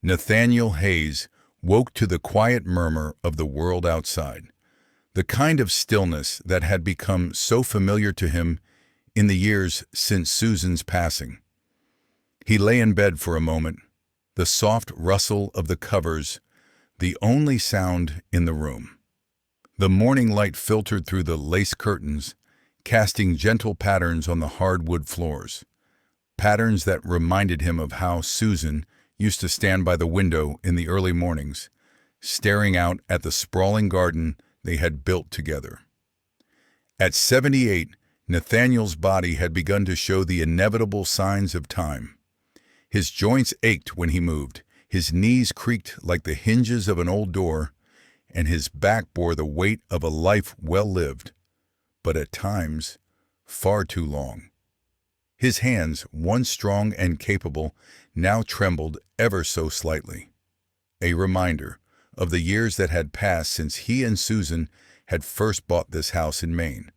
Nathaniel Hayes woke to the quiet murmur of the world outside, the kind of stillness that had become so familiar to him in the years since Susan's passing. He lay in bed for a moment, the soft rustle of the covers the only sound in the room. The morning light filtered through the lace curtains, casting gentle patterns on the hardwood floors, patterns that reminded him of how Susan used to stand by the window in the early mornings, staring out at the sprawling garden they had built together. At 78, Nathaniel's body had begun to show the inevitable signs of time. His joints ached when he moved, his knees creaked like the hinges of an old door, and his back bore the weight of a life well lived, but at times far too long. His hands, once strong and capable, now trembled ever so slightly, a reminder of the years that had passed since he and Susan had first bought this house in Maine,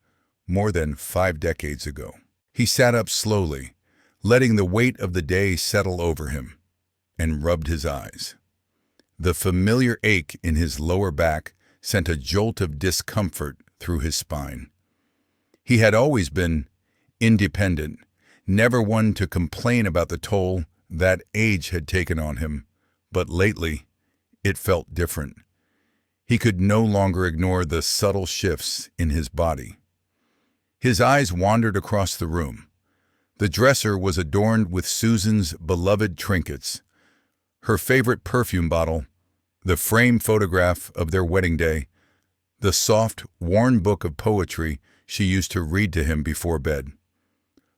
more than 5 decades ago. He sat up slowly, letting the weight of the day settle over him, and rubbed his eyes. The familiar ache in his lower back sent a jolt of discomfort through his spine. He had always been independent, never one to complain about the toll that age had taken on him, but lately it felt different. He could no longer ignore the subtle shifts in his body. His eyes wandered across the room. The dresser was adorned with Susan's beloved trinkets, her favorite perfume bottle, the framed photograph of their wedding day, the soft, worn book of poetry she used to read to him before bed.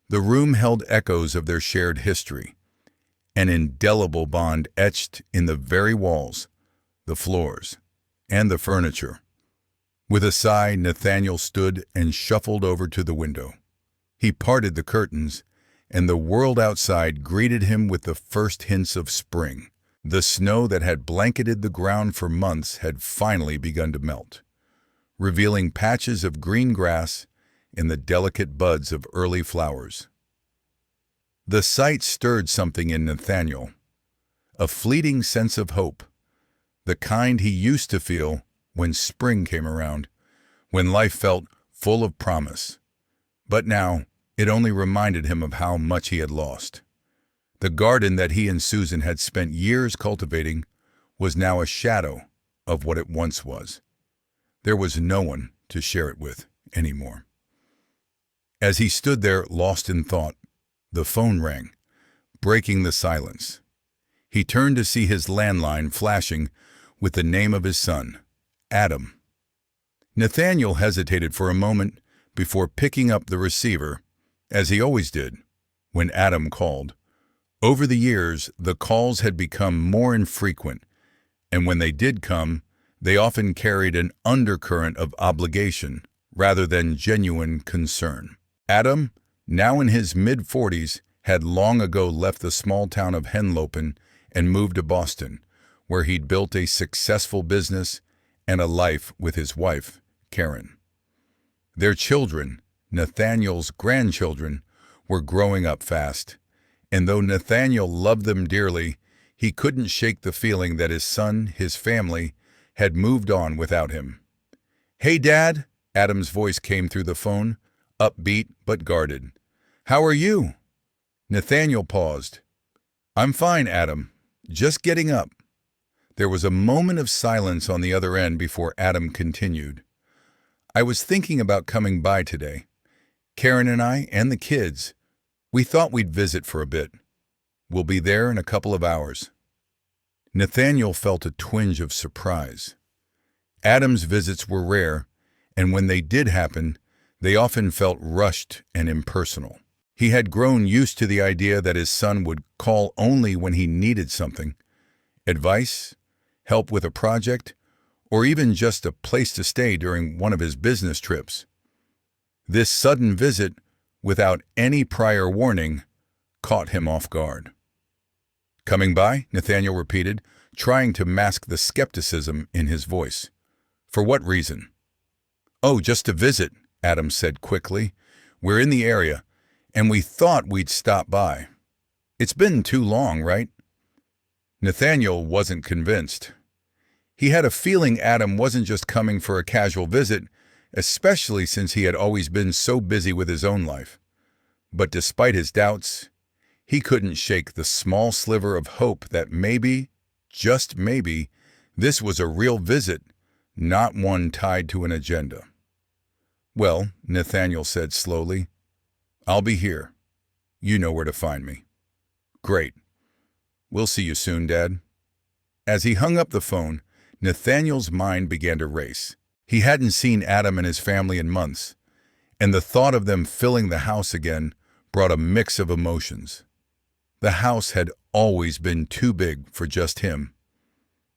The room held echoes of their shared history, an indelible bond etched in the very walls, the floors, and the furniture. With a sigh, Nathaniel stood and shuffled over to the window. He parted the curtains, and the world outside greeted him with the first hints of spring. The snow that had blanketed the ground for months had finally begun to melt, revealing patches of green grass and the delicate buds of early flowers. The sight stirred something in Nathaniel, a fleeting sense of hope, the kind he used to feel when spring came around, when life felt full of promise. But now it only reminded him of how much he had lost. The garden that he and Susan had spent years cultivating was now a shadow of what it once was. There was no one to share it with anymore. As he stood there lost in thought, the phone rang, breaking the silence. He turned to see his landline flashing with the name of his son, Adam. Nathaniel hesitated for a moment before picking up the receiver, as he always did when Adam called. Over the years, the calls had become more infrequent, and when they did come, they often carried an undercurrent of obligation rather than genuine concern. Adam, now in his mid-40s, had long ago left the small town of Henlopen and moved to Boston, where he'd built a successful business and a life with his wife, Karen. Their children, Nathaniel's grandchildren, were growing up fast, and though Nathaniel loved them dearly, he couldn't shake the feeling that his son, his family, had moved on without him. "Hey, Dad," Adam's voice came through the phone, upbeat but guarded. "How are you?" Nathaniel paused. "I'm fine, Adam. Just getting up." There was a moment of silence on the other end before Adam continued. "I was thinking about coming by today. Karen and I, and the kids. We thought we'd visit for a bit. We'll be there in a couple of hours." Nathaniel felt a twinge of surprise. Adam's visits were rare, and when they did happen, they often felt rushed and impersonal. He had grown used to the idea that his son would call only when he needed something: advice, help with a project, or even just a place to stay during one of his business trips. This sudden visit, without any prior warning, caught him off guard. "Coming by?" Nathaniel repeated, trying to mask the skepticism in his voice. "For what reason?" "Oh, just to visit," Adam said quickly. "We're in the area, and we thought we'd stop by. It's been too long, right?" Nathaniel wasn't convinced. He had a feeling Adam wasn't just coming for a casual visit, especially since he had always been so busy with his own life. But despite his doubts, he couldn't shake the small sliver of hope that maybe, just maybe, this was a real visit, not one tied to an agenda. "Well," Nathaniel said slowly, "I'll be here. You know where to find me." "Great. We'll see you soon, Dad." As he hung up the phone, Nathaniel's mind began to race. He hadn't seen Adam and his family in months, and the thought of them filling the house again brought a mix of emotions. The house had always been too big for just him,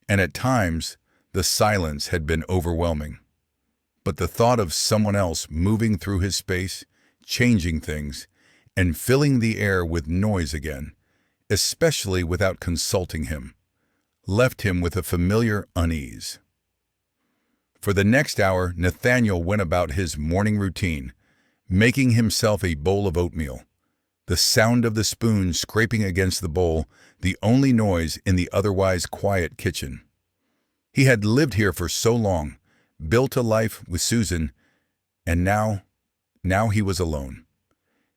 and at times the silence had been overwhelming. But the thought of someone else moving through his space, changing things, and filling the air with noise again, especially without consulting him, left him with a familiar unease. For the next hour, Nathaniel went about his morning routine, making himself a bowl of oatmeal. The sound of the spoon scraping against the bowl, the only noise in the otherwise quiet kitchen. He had lived here for so long, built a life with Susan, and now he was alone.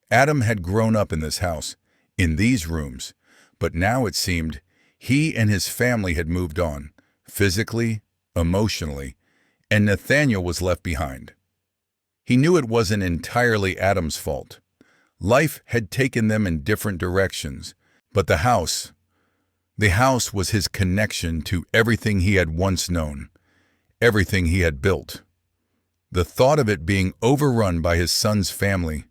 Adam had grown up in this house, in these rooms, but now it seemed he and his family had moved on, physically, emotionally, and Nathaniel was left behind. He knew it wasn't entirely Adam's fault. Life had taken them in different directions, but the house was his connection to everything he had once known, everything he had built. The thought of it being overrun by his son's family,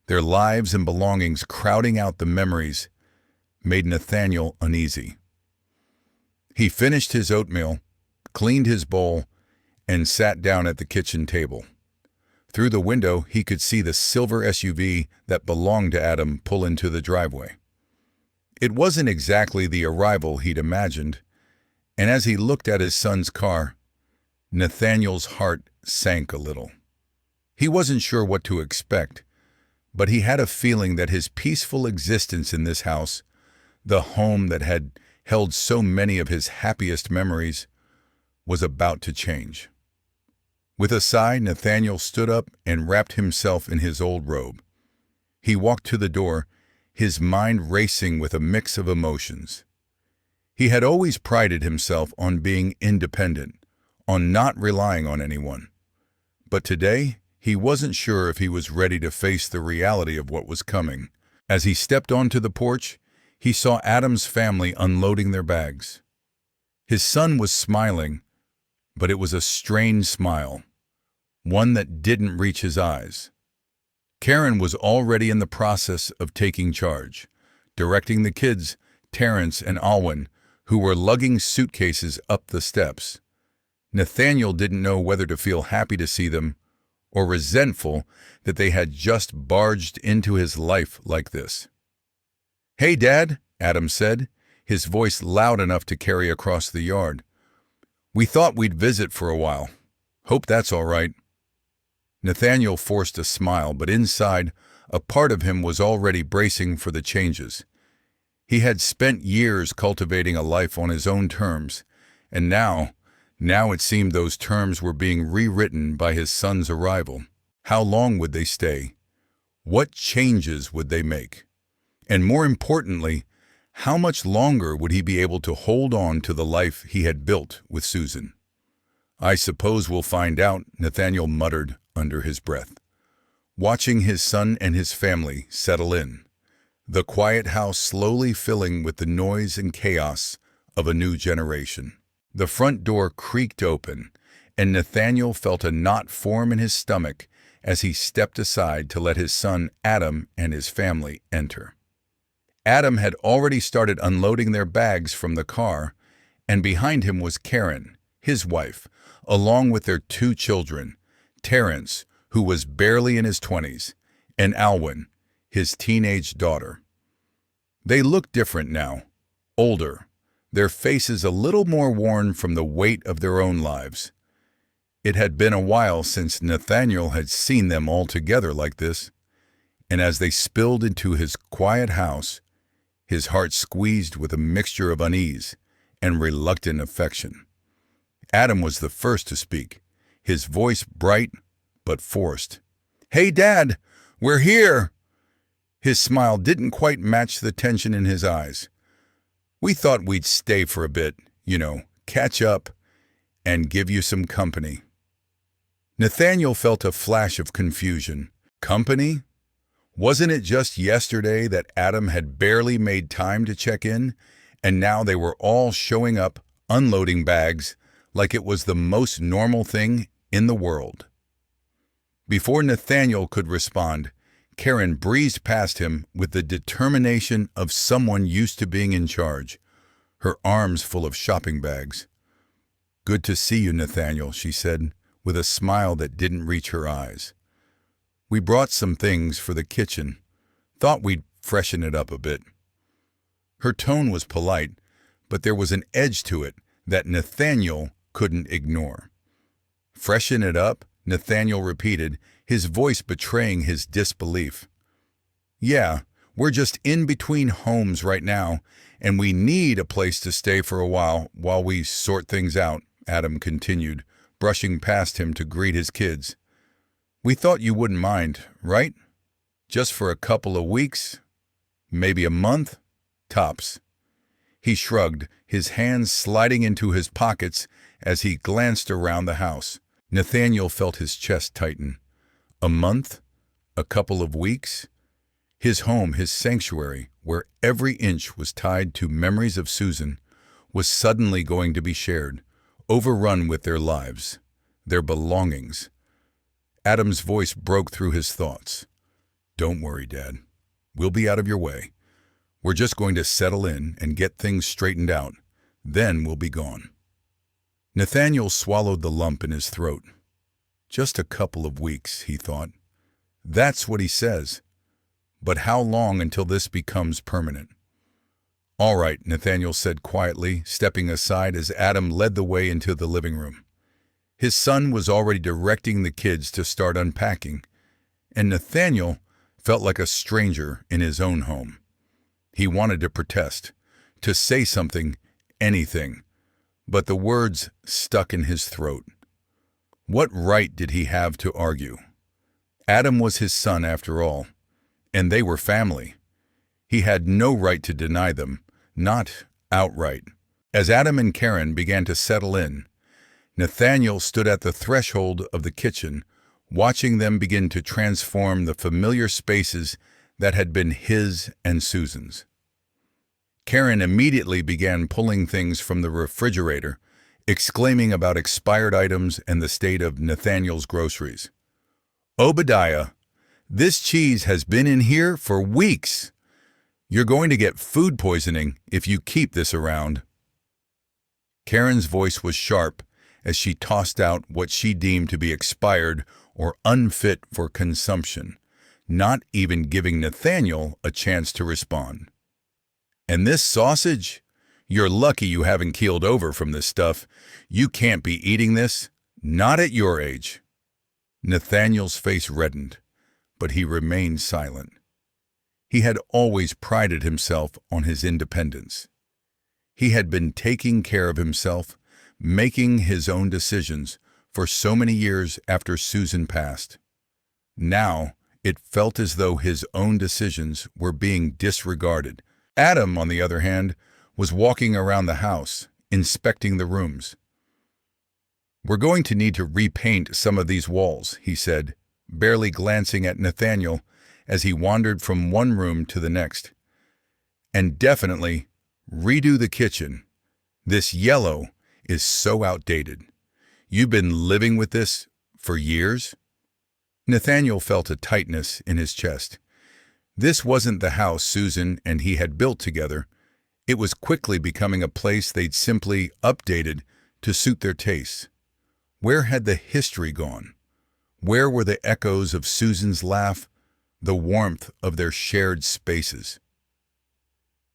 their lives and belongings crowding out the memories, made Nathaniel uneasy. He finished his oatmeal, cleaned his bowl, and sat down at the kitchen table. Through the window, he could see the silver SUV that belonged to Adam pull into the driveway. It wasn't exactly the arrival he'd imagined, and as he looked at his son's car, Nathaniel's heart sank a little. He wasn't sure what to expect, but he had a feeling that his peaceful existence in this house, the home that had held so many of his happiest memories, was about to change. With a sigh, Nathaniel stood up and wrapped himself in his old robe. He walked to the door, his mind racing with a mix of emotions. He had always prided himself on being independent, on not relying on anyone. But today, he wasn't sure if he was ready to face the reality of what was coming. As he stepped onto the porch, he saw Adam's family unloading their bags. His son was smiling, but it was a strange smile, one that didn't reach his eyes. Karen was already in the process of taking charge, directing the kids, Terrence and Alwyn, who were lugging suitcases up the steps. Nathaniel didn't know whether to feel happy to see them or resentful that they had just barged into his life like this. "Hey, Dad," Adam said, his voice loud enough to carry across the yard. "We thought we'd visit for a while. Hope that's all right." Nathaniel forced a smile, but inside, a part of him was already bracing for the changes. He had spent years cultivating a life on his own terms, and now it seemed those terms were being rewritten by his son's arrival. How long would they stay? What changes would they make? And more importantly, how much longer would he be able to hold on to the life he had built with Susan? "I suppose we'll find out," Nathaniel muttered under his breath, watching his son and his family settle in, the quiet house slowly filling with the noise and chaos of a new generation. The front door creaked open, and Nathaniel felt a knot form in his stomach as he stepped aside to let his son Adam and his family enter. Adam had already started unloading their bags from the car, and behind him was Karen, his wife, along with their 2 children, Terrence, who was barely in his 20s, and Alwyn, his teenage daughter. They looked different now, older, their faces a little more worn from the weight of their own lives. It had been a while since Nathaniel had seen them all together like this, and as they spilled into his quiet house, his heart squeezed with a mixture of unease and reluctant affection. Adam was the first to speak, his voice bright but forced. "Hey, Dad, we're here!" His smile didn't quite match the tension in his eyes. "We thought we'd stay for a bit, catch up, and give you some company." Nathaniel felt a flash of confusion. Company? Wasn't it just yesterday that Adam had barely made time to check in, and now they were all showing up, unloading bags, like it was the most normal thing in the world? Before Nathaniel could respond, Karen breezed past him with the determination of someone used to being in charge, her arms full of shopping bags. "Good to see you, Nathaniel," she said, with a smile that didn't reach her eyes. "We brought some things for the kitchen. Thought we'd freshen it up a bit." Her tone was polite, but there was an edge to it that Nathaniel couldn't ignore. "Freshen it up?" Nathaniel repeated, his voice betraying his disbelief. "Yeah, we're just in between homes right now, and we need a place to stay for a while we sort things out," Adam continued, brushing past him to greet his kids. "We thought you wouldn't mind, right? Just for a couple of weeks? Maybe a month? Tops." He shrugged, his hands sliding into his pockets as he glanced around the house. Nathaniel felt his chest tighten. A month? A couple of weeks? His home, his sanctuary, where every inch was tied to memories of Susan, was suddenly going to be shared, overrun with their lives, their belongings. Adam's voice broke through his thoughts. "Don't worry, Dad. We'll be out of your way. We're just going to settle in and get things straightened out. Then we'll be gone." Nathaniel swallowed the lump in his throat. Just a couple of weeks, he thought. That's what he says. But how long until this becomes permanent? "All right," Nathaniel said quietly, stepping aside as Adam led the way into the living room. His son was already directing the kids to start unpacking, and Nathaniel felt like a stranger in his own home. He wanted to protest, to say something, anything, but the words stuck in his throat. What right did he have to argue? Adam was his son after all, and they were family. He had no right to deny them, not outright. As Adam and Karen began to settle in, Nathaniel stood at the threshold of the kitchen, watching them begin to transform the familiar spaces that had been his and Susan's. Karen immediately began pulling things from the refrigerator, exclaiming about expired items and the state of Nathaniel's groceries. "Obadiah, this cheese has been in here for weeks. You're going to get food poisoning if you keep this around." Karen's voice was sharp as she tossed out what she deemed to be expired or unfit for consumption, not even giving Nathaniel a chance to respond. "And this sausage? You're lucky you haven't keeled over from this stuff. You can't be eating this, not at your age." Nathaniel's face reddened, but he remained silent. He had always prided himself on his independence. He had been taking care of himself, making his own decisions for so many years after Susan passed. Now, it felt as though his own decisions were being disregarded. Adam, on the other hand, was walking around the house, inspecting the rooms. "We're going to need to repaint some of these walls," he said, barely glancing at Nathaniel as he wandered from one room to the next. "And definitely redo the kitchen. This yellow is so outdated. You've been living with this for years?" Nathaniel felt a tightness in his chest. This wasn't the house Susan and he had built together. It was quickly becoming a place they'd simply updated to suit their tastes. Where had the history gone? Where were the echoes of Susan's laugh, the warmth of their shared spaces?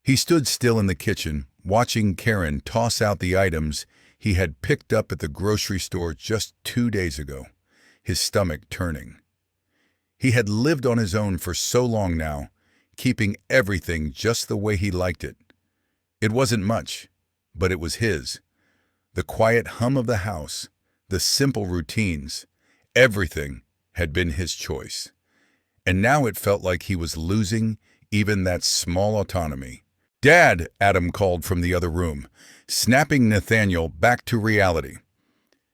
He stood still in the kitchen, watching Karen toss out the items he had picked up at the grocery store just 2 days ago, his stomach turning. He had lived on his own for so long now, keeping everything just the way he liked it. It wasn't much, but it was his. The quiet hum of the house, the simple routines, everything had been his choice. And now it felt like he was losing even that small autonomy. "Dad," Adam called from the other room, snapping Nathaniel back to reality.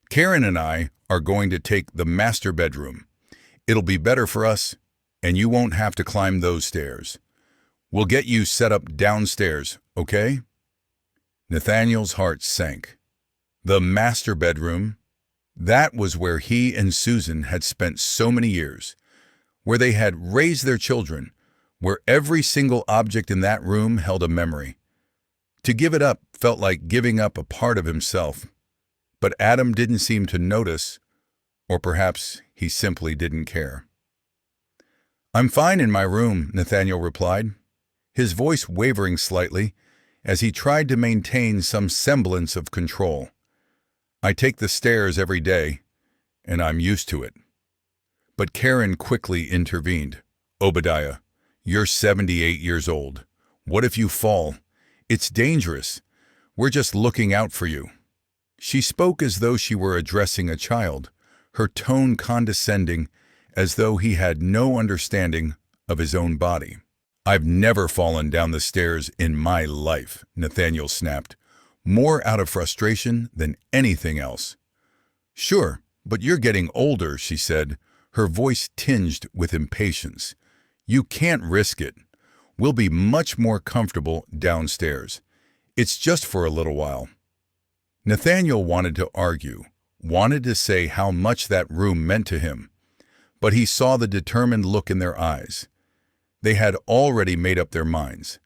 "Karen and I are going to take the master bedroom. It'll be better for us, and you won't have to climb those stairs. We'll get you set up downstairs, okay?" Nathaniel's heart sank. The master bedroom, that was where he and Susan had spent so many years, where they had raised their children, where every single object in that room held a memory. To give it up felt like giving up a part of himself, but Adam didn't seem to notice, or perhaps he simply didn't care. "I'm fine in my room," Nathaniel replied, his voice wavering slightly as he tried to maintain some semblance of control. "I take the stairs every day, and I'm used to it." But Karen quickly intervened. "Obadiah, you're 78 years old. What if you fall? It's dangerous. We're just looking out for you." She spoke as though she were addressing a child, her tone condescending, as though he had no understanding of his own body. "I've never fallen down the stairs in my life," Nathaniel snapped, more out of frustration than anything else. "Sure, but you're getting older," she said, her voice tinged with impatience. "You can't risk it. We'll be much more comfortable downstairs. It's just for a little while." Nathaniel wanted to argue, wanted to say how much that room meant to him, but he saw the determined look in their eyes. They had already made up their minds,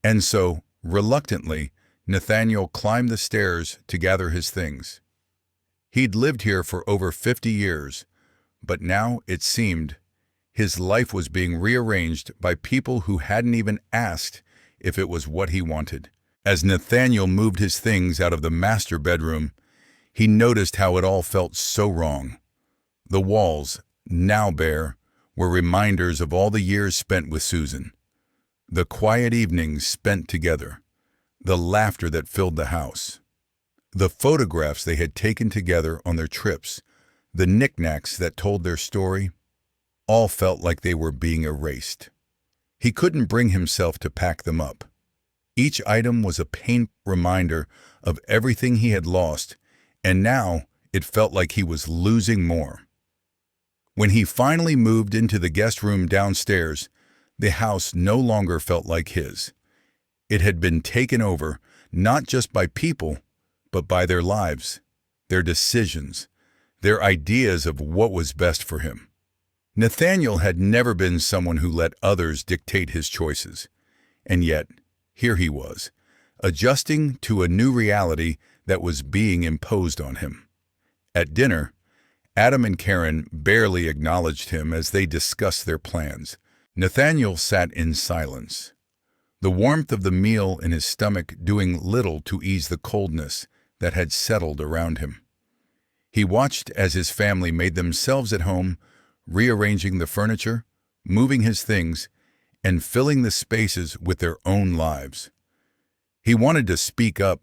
and so, reluctantly, Nathaniel climbed the stairs to gather his things. He'd lived here for over 50 years, but now, it seemed, his life was being rearranged by people who hadn't even asked if it was what he wanted. As Nathaniel moved his things out of the master bedroom, he noticed how it all felt so wrong. The walls, now bare, were reminders of all the years spent with Susan, the quiet evenings spent together, the laughter that filled the house, the photographs they had taken together on their trips, the knickknacks that told their story, all felt like they were being erased. He couldn't bring himself to pack them up. Each item was a painful reminder of everything he had lost, and now it felt like he was losing more. When he finally moved into the guest room downstairs, the house no longer felt like his. It had been taken over, not just by people, but by their lives, their decisions, their ideas of what was best for him. Nathaniel had never been someone who let others dictate his choices, and yet, here he was, adjusting to a new reality that was being imposed on him. At dinner, Adam and Karen barely acknowledged him as they discussed their plans. Nathaniel sat in silence, the warmth of the meal in his stomach doing little to ease the coldness that had settled around him. He watched as his family made themselves at home, rearranging the furniture, moving his things, and filling the spaces with their own lives. He wanted to speak up,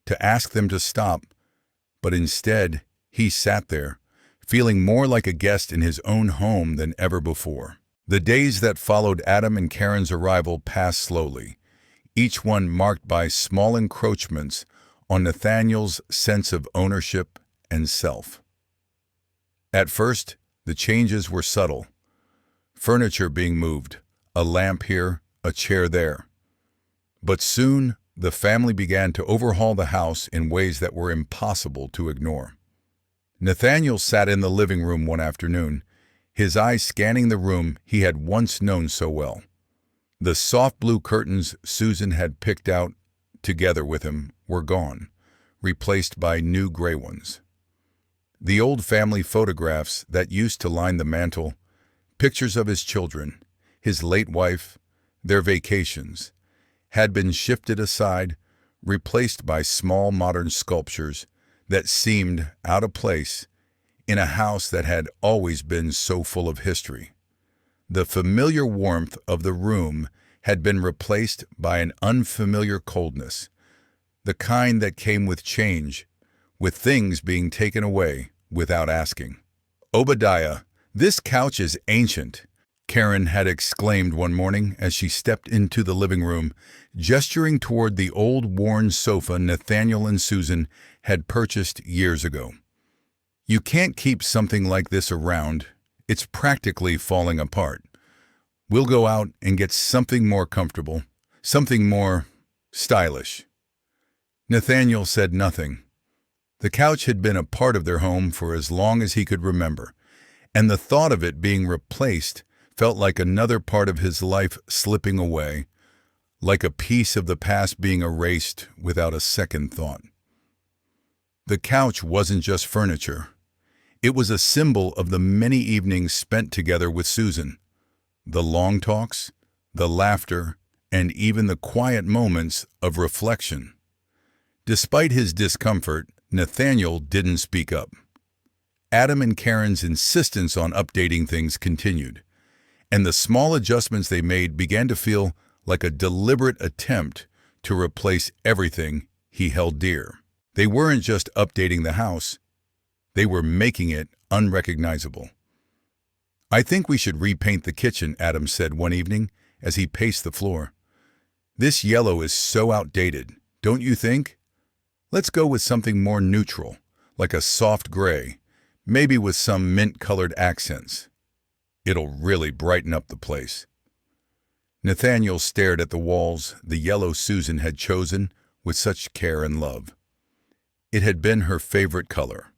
to ask them to stop, but instead he sat there, feeling more like a guest in his own home than ever before. The days that followed Adam and Karen's arrival passed slowly, each one marked by small encroachments on Nathaniel's sense of ownership and self. At first, the changes were subtle. Furniture being moved, a lamp here, a chair there. But soon, the family began to overhaul the house in ways that were impossible to ignore. Nathaniel sat in the living room one afternoon, his eyes scanning the room he had once known so well. The soft blue curtains Susan had picked out together with him were gone, replaced by new gray ones. The old family photographs that used to line the mantel, pictures of his children, his late wife, their vacations, had been shifted aside, replaced by small modern sculptures that seemed out of place in a house that had always been so full of history. The familiar warmth of the room had been replaced by an unfamiliar coldness, the kind that came with change, with things being taken away without asking. "Obadiah, this couch is ancient," Karen had exclaimed one morning as she stepped into the living room, gesturing toward the old worn sofa Nathaniel and Susan had purchased years ago. "You can't keep something like this around. It's practically falling apart. We'll go out and get something more comfortable, something more stylish." Nathaniel said nothing. The couch had been a part of their home for as long as he could remember, and the thought of it being replaced felt like another part of his life slipping away, like a piece of the past being erased without a second thought. The couch wasn't just furniture. It was a symbol of the many evenings spent together with Susan, the long talks, the laughter, and even the quiet moments of reflection. Despite his discomfort, Nathaniel didn't speak up. Adam and Karen's insistence on updating things continued, and the small adjustments they made began to feel like a deliberate attempt to replace everything he held dear. They weren't just updating the house, they were making it unrecognizable. "I think we should repaint the kitchen," Adam said one evening as he paced the floor. "This yellow is so outdated, don't you think? Let's go with something more neutral, like a soft gray, maybe with some mint-colored accents. It'll really brighten up the place." Nathaniel stared at the walls the yellow Susan had chosen with such care and love. It had been her favorite color,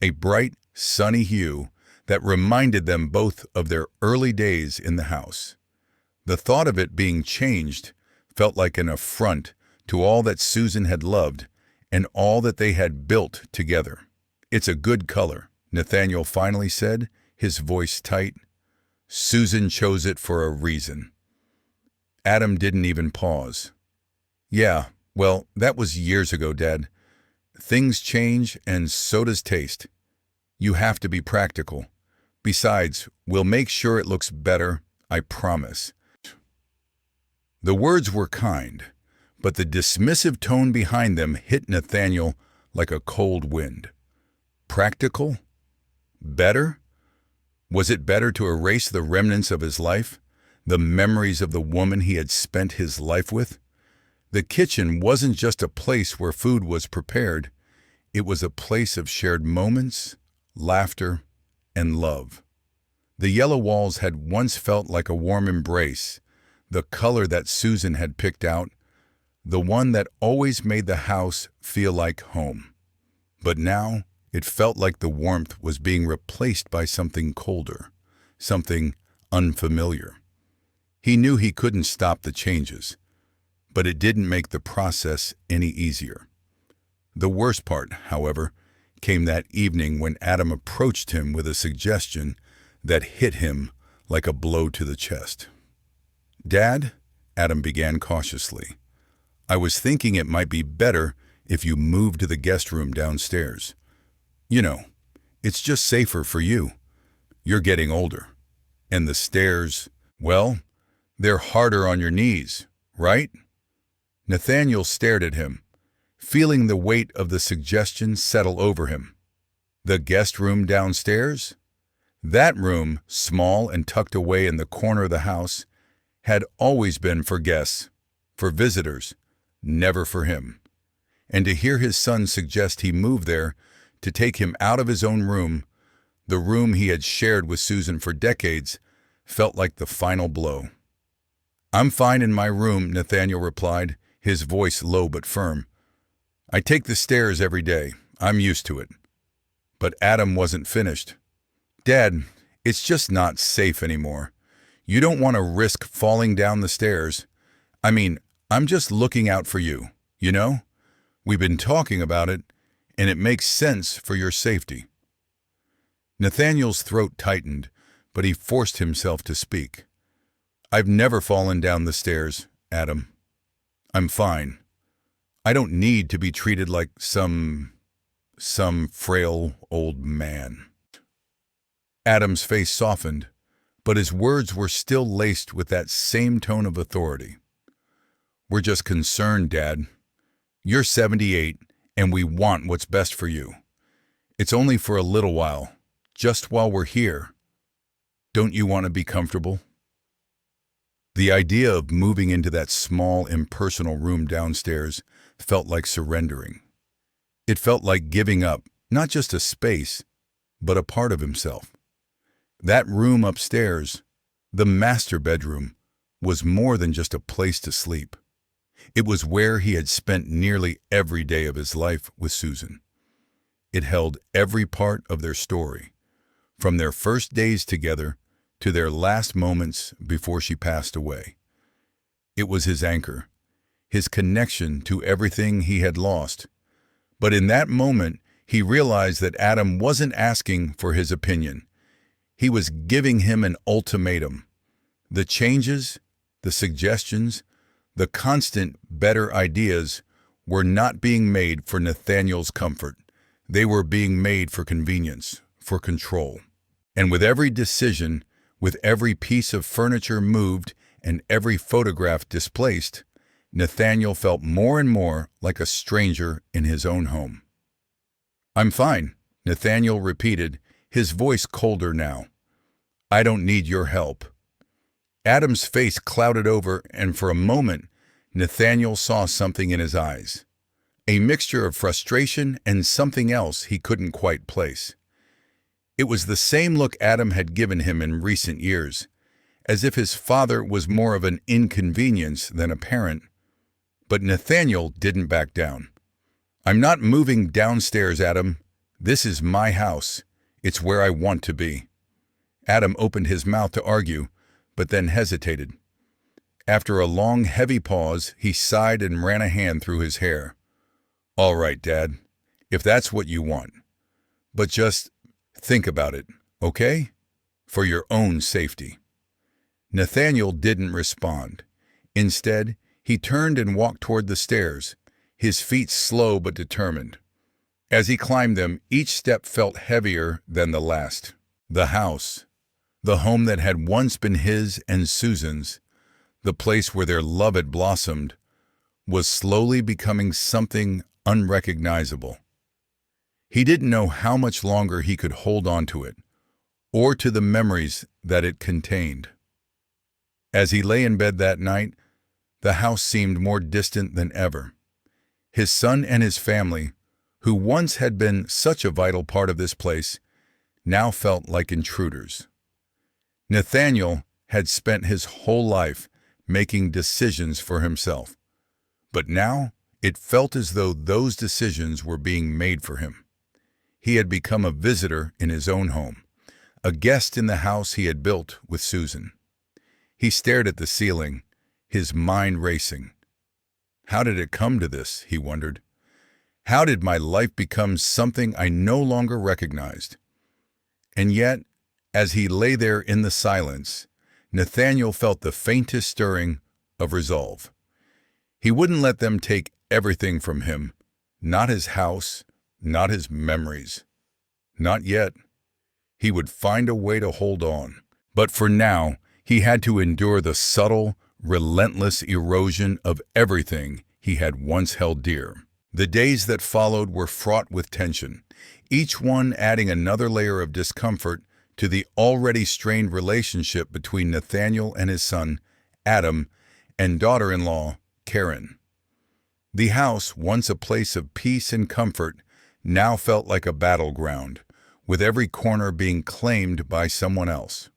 a bright, sunny hue that reminded them both of their early days in the house. The thought of it being changed felt like an affront to all that Susan had loved and all that they had built together. "It's a good color," Nathaniel finally said, his voice tight. "Susan chose it for a reason." Adam didn't even pause. "Yeah, well, that was years ago, Dad. Things change, and so does taste. You have to be practical. Besides, we'll make sure it looks better, I promise." The words were kind, but the dismissive tone behind them hit Nathaniel like a cold wind. Practical? Better? Was it better to erase the remnants of his life, the memories of the woman he had spent his life with? The kitchen wasn't just a place where food was prepared. It was a place of shared moments, laughter, and love. The yellow walls had once felt like a warm embrace, the color that Susan had picked out, the one that always made the house feel like home. But now, it felt like the warmth was being replaced by something colder, something unfamiliar. He knew he couldn't stop the changes, but it didn't make the process any easier. The worst part, however, came that evening when Adam approached him with a suggestion that hit him like a blow to the chest. "Dad," Adam began cautiously, "I was thinking it might be better if you moved to the guest room downstairs. You know, it's just safer for you. You're getting older. And the stairs, well, they're harder on your knees, right?" Nathaniel stared at him, feeling the weight of the suggestion settle over him. The guest room downstairs? That room, small and tucked away in the corner of the house, had always been for guests, for visitors, never for him. And to hear his son suggest he move there, to take him out of his own room, the room he had shared with Susan for decades, felt like the final blow. "I'm fine in my room," Nathaniel replied, his voice low but firm. "I take the stairs every day. I'm used to it." But Adam wasn't finished. "Dad, it's just not safe anymore. You don't want to risk falling down the stairs. I mean, I'm just looking out for you, you know? We've been talking about it, and it makes sense for your safety." Nathaniel's throat tightened, but he forced himself to speak. "I've never fallen down the stairs, Adam. I'm fine. I don't need to be treated like some frail old man." Adam's face softened, but his words were still laced with that same tone of authority. "We're just concerned, Dad. You're 78, and we want what's best for you. It's only for a little while, just while we're here. Don't you want to be comfortable?" The idea of moving into that small, impersonal room downstairs felt like surrendering. It felt like giving up, not just a space, but a part of himself. That room upstairs, the master bedroom, was more than just a place to sleep. It was where he had spent nearly every day of his life with Susan. It held every part of their story, from their first days together to their last moments before she passed away. It was his anchor, his connection to everything he had lost. But in that moment, he realized that Adam wasn't asking for his opinion. He was giving him an ultimatum. The changes, the suggestions, the constant better ideas were not being made for Nathaniel's comfort. They were being made for convenience, for control. And with every decision, with every piece of furniture moved and every photograph displaced, Nathaniel felt more and more like a stranger in his own home. "I'm fine," Nathaniel repeated, his voice colder now. "I don't need your help." Adam's face clouded over, and for a moment, Nathaniel saw something in his eyes. A mixture of frustration and something else he couldn't quite place. It was the same look Adam had given him in recent years, as if his father was more of an inconvenience than a parent. But Nathaniel didn't back down. "I'm not moving downstairs, Adam. This is my house. It's where I want to be." Adam opened his mouth to argue, but then hesitated. After a long, heavy pause, he sighed and ran a hand through his hair. "All right, Dad, if that's what you want. But just think about it, okay? For your own safety." Nathaniel didn't respond. Instead, he turned and walked toward the stairs, his feet slow but determined. As he climbed them, each step felt heavier than the last. The house, the home that had once been his and Susan's, the place where their love had blossomed, was slowly becoming something unrecognizable. He didn't know how much longer he could hold on to it, or to the memories that it contained. As he lay in bed that night, the house seemed more distant than ever. His son and his family, who once had been such a vital part of this place, now felt like intruders. Nathaniel had spent his whole life making decisions for himself, but now it felt as though those decisions were being made for him. He had become a visitor in his own home, a guest in the house he had built with Susan. He stared at the ceiling, his mind racing. How did it come to this, he wondered. How did my life become something I no longer recognized? And yet, as he lay there in the silence, Nathaniel felt the faintest stirring of resolve. He wouldn't let them take everything from him, not his house, not his memories. Not yet. He would find a way to hold on. But for now, he had to endure the subtle, relentless erosion of everything he had once held dear. The days that followed were fraught with tension, each one adding another layer of discomfort to the already strained relationship between Nathaniel and his son, Adam, and daughter-in-law, Karen. The house, once a place of peace and comfort, now felt like a battleground, with every corner being claimed by someone else.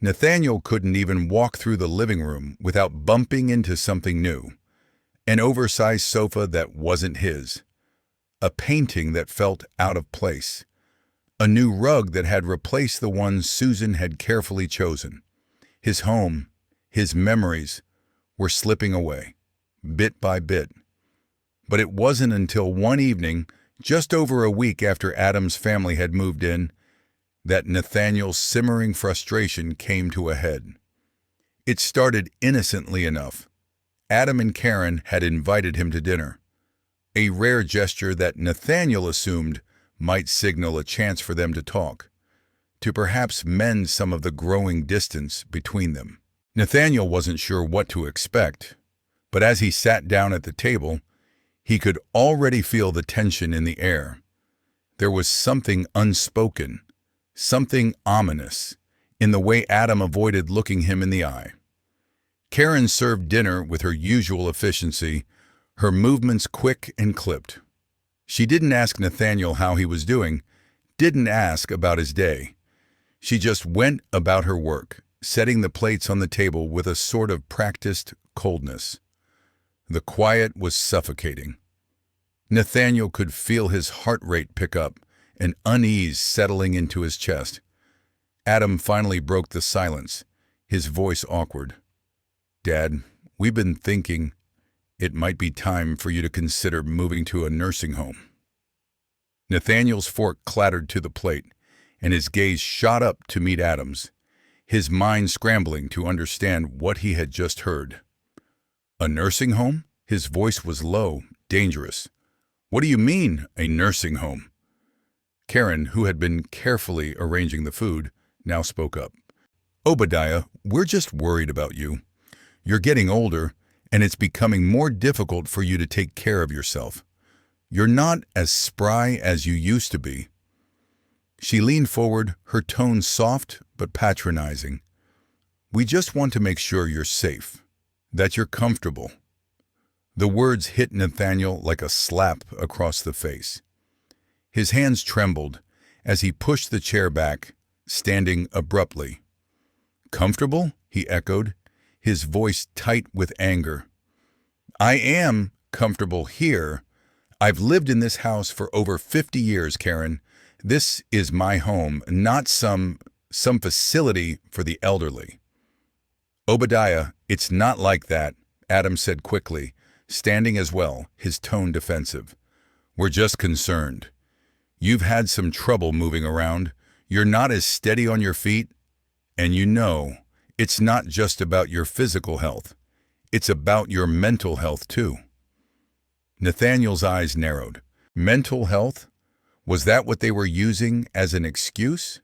Nathaniel couldn't even walk through the living room without bumping into something new. An oversized sofa that wasn't his, a painting that felt out of place, a new rug that had replaced the one Susan had carefully chosen. His home, his memories, were slipping away, bit by bit. But it wasn't until one evening, just over a week after Adam's family had moved in, that Nathaniel's simmering frustration came to a head. It started innocently enough. Adam and Karen had invited him to dinner, a rare gesture that Nathaniel assumed might signal a chance for them to talk. to perhaps mend some of the growing distance between them. Nathaniel wasn't sure what to expect, but as he sat down at the table, he could already feel the tension in the air. There was something unspoken, something ominous, in the way Adam avoided looking him in the eye. Karen served dinner with her usual efficiency, her movements quick and clipped. She didn't ask Nathaniel how he was doing, didn't ask about his day. She just went about her work, setting the plates on the table with a sort of practiced coldness. The quiet was suffocating. Nathaniel could feel his heart rate pick up, an unease settling into his chest. Adam finally broke the silence, his voice awkward. "Dad, we've been thinking it might be time for you to consider moving to a nursing home." Nathaniel's fork clattered to the plate, and his gaze shot up to meet Adam's, his mind scrambling to understand what he had just heard. "A nursing home?" His voice was low, dangerous. "What do you mean, a nursing home?" Karen, who had been carefully arranging the food, now spoke up. "Obadiah, we're just worried about you. You're getting older, and it's becoming more difficult for you to take care of yourself. You're not as spry as you used to be." She leaned forward, her tone soft but patronizing. "We just want to make sure you're safe, that you're comfortable." The words hit Nathaniel like a slap across the face. His hands trembled as he pushed the chair back, standing abruptly. "Comfortable?" he echoed, his voice tight with anger. "I am comfortable here. I've lived in this house for over 50 years, Karen. This is my home, not some facility for the elderly." "Obadiah, it's not like that," Adam said quickly, standing as well, his tone defensive. "We're just concerned. You've had some trouble moving around. You're not as steady on your feet. And you know, it's not just about your physical health. It's about your mental health, too." Nathaniel's eyes narrowed. Mental health? Was that what they were using as an excuse?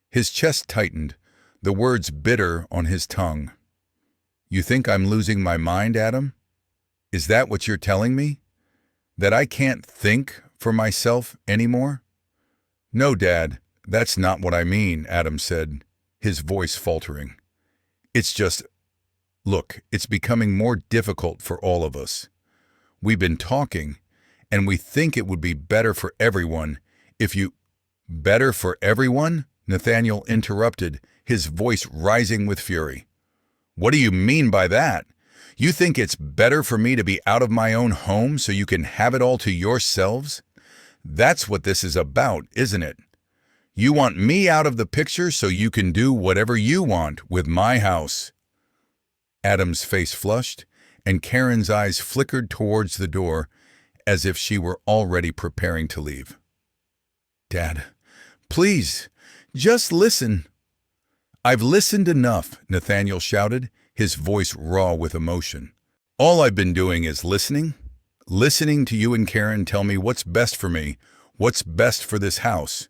His chest tightened, the words bitter on his tongue. "You think I'm losing my mind, Adam? Is that what you're telling me? That I can't think for myself anymore?" "No, Dad, that's not what I mean," Adam said, his voice faltering. "It's just, look, it's becoming more difficult for all of us. We've been talking, and we think it would be better for everyone if you—" "Better for everyone?" Nathaniel interrupted, his voice rising with fury. "What do you mean by that? You think it's better for me to be out of my own home so you can have it all to yourselves? That's what this is about, isn't it? You want me out of the picture so you can do whatever you want with my house." Adam's face flushed, and Karen's eyes flickered towards the door as if she were already preparing to leave. "Dad, please, just listen." "I've listened enough," Nathaniel shouted, his voice raw with emotion. "All I've been doing is listening to you and Karen tell me what's best for me, what's best for this house.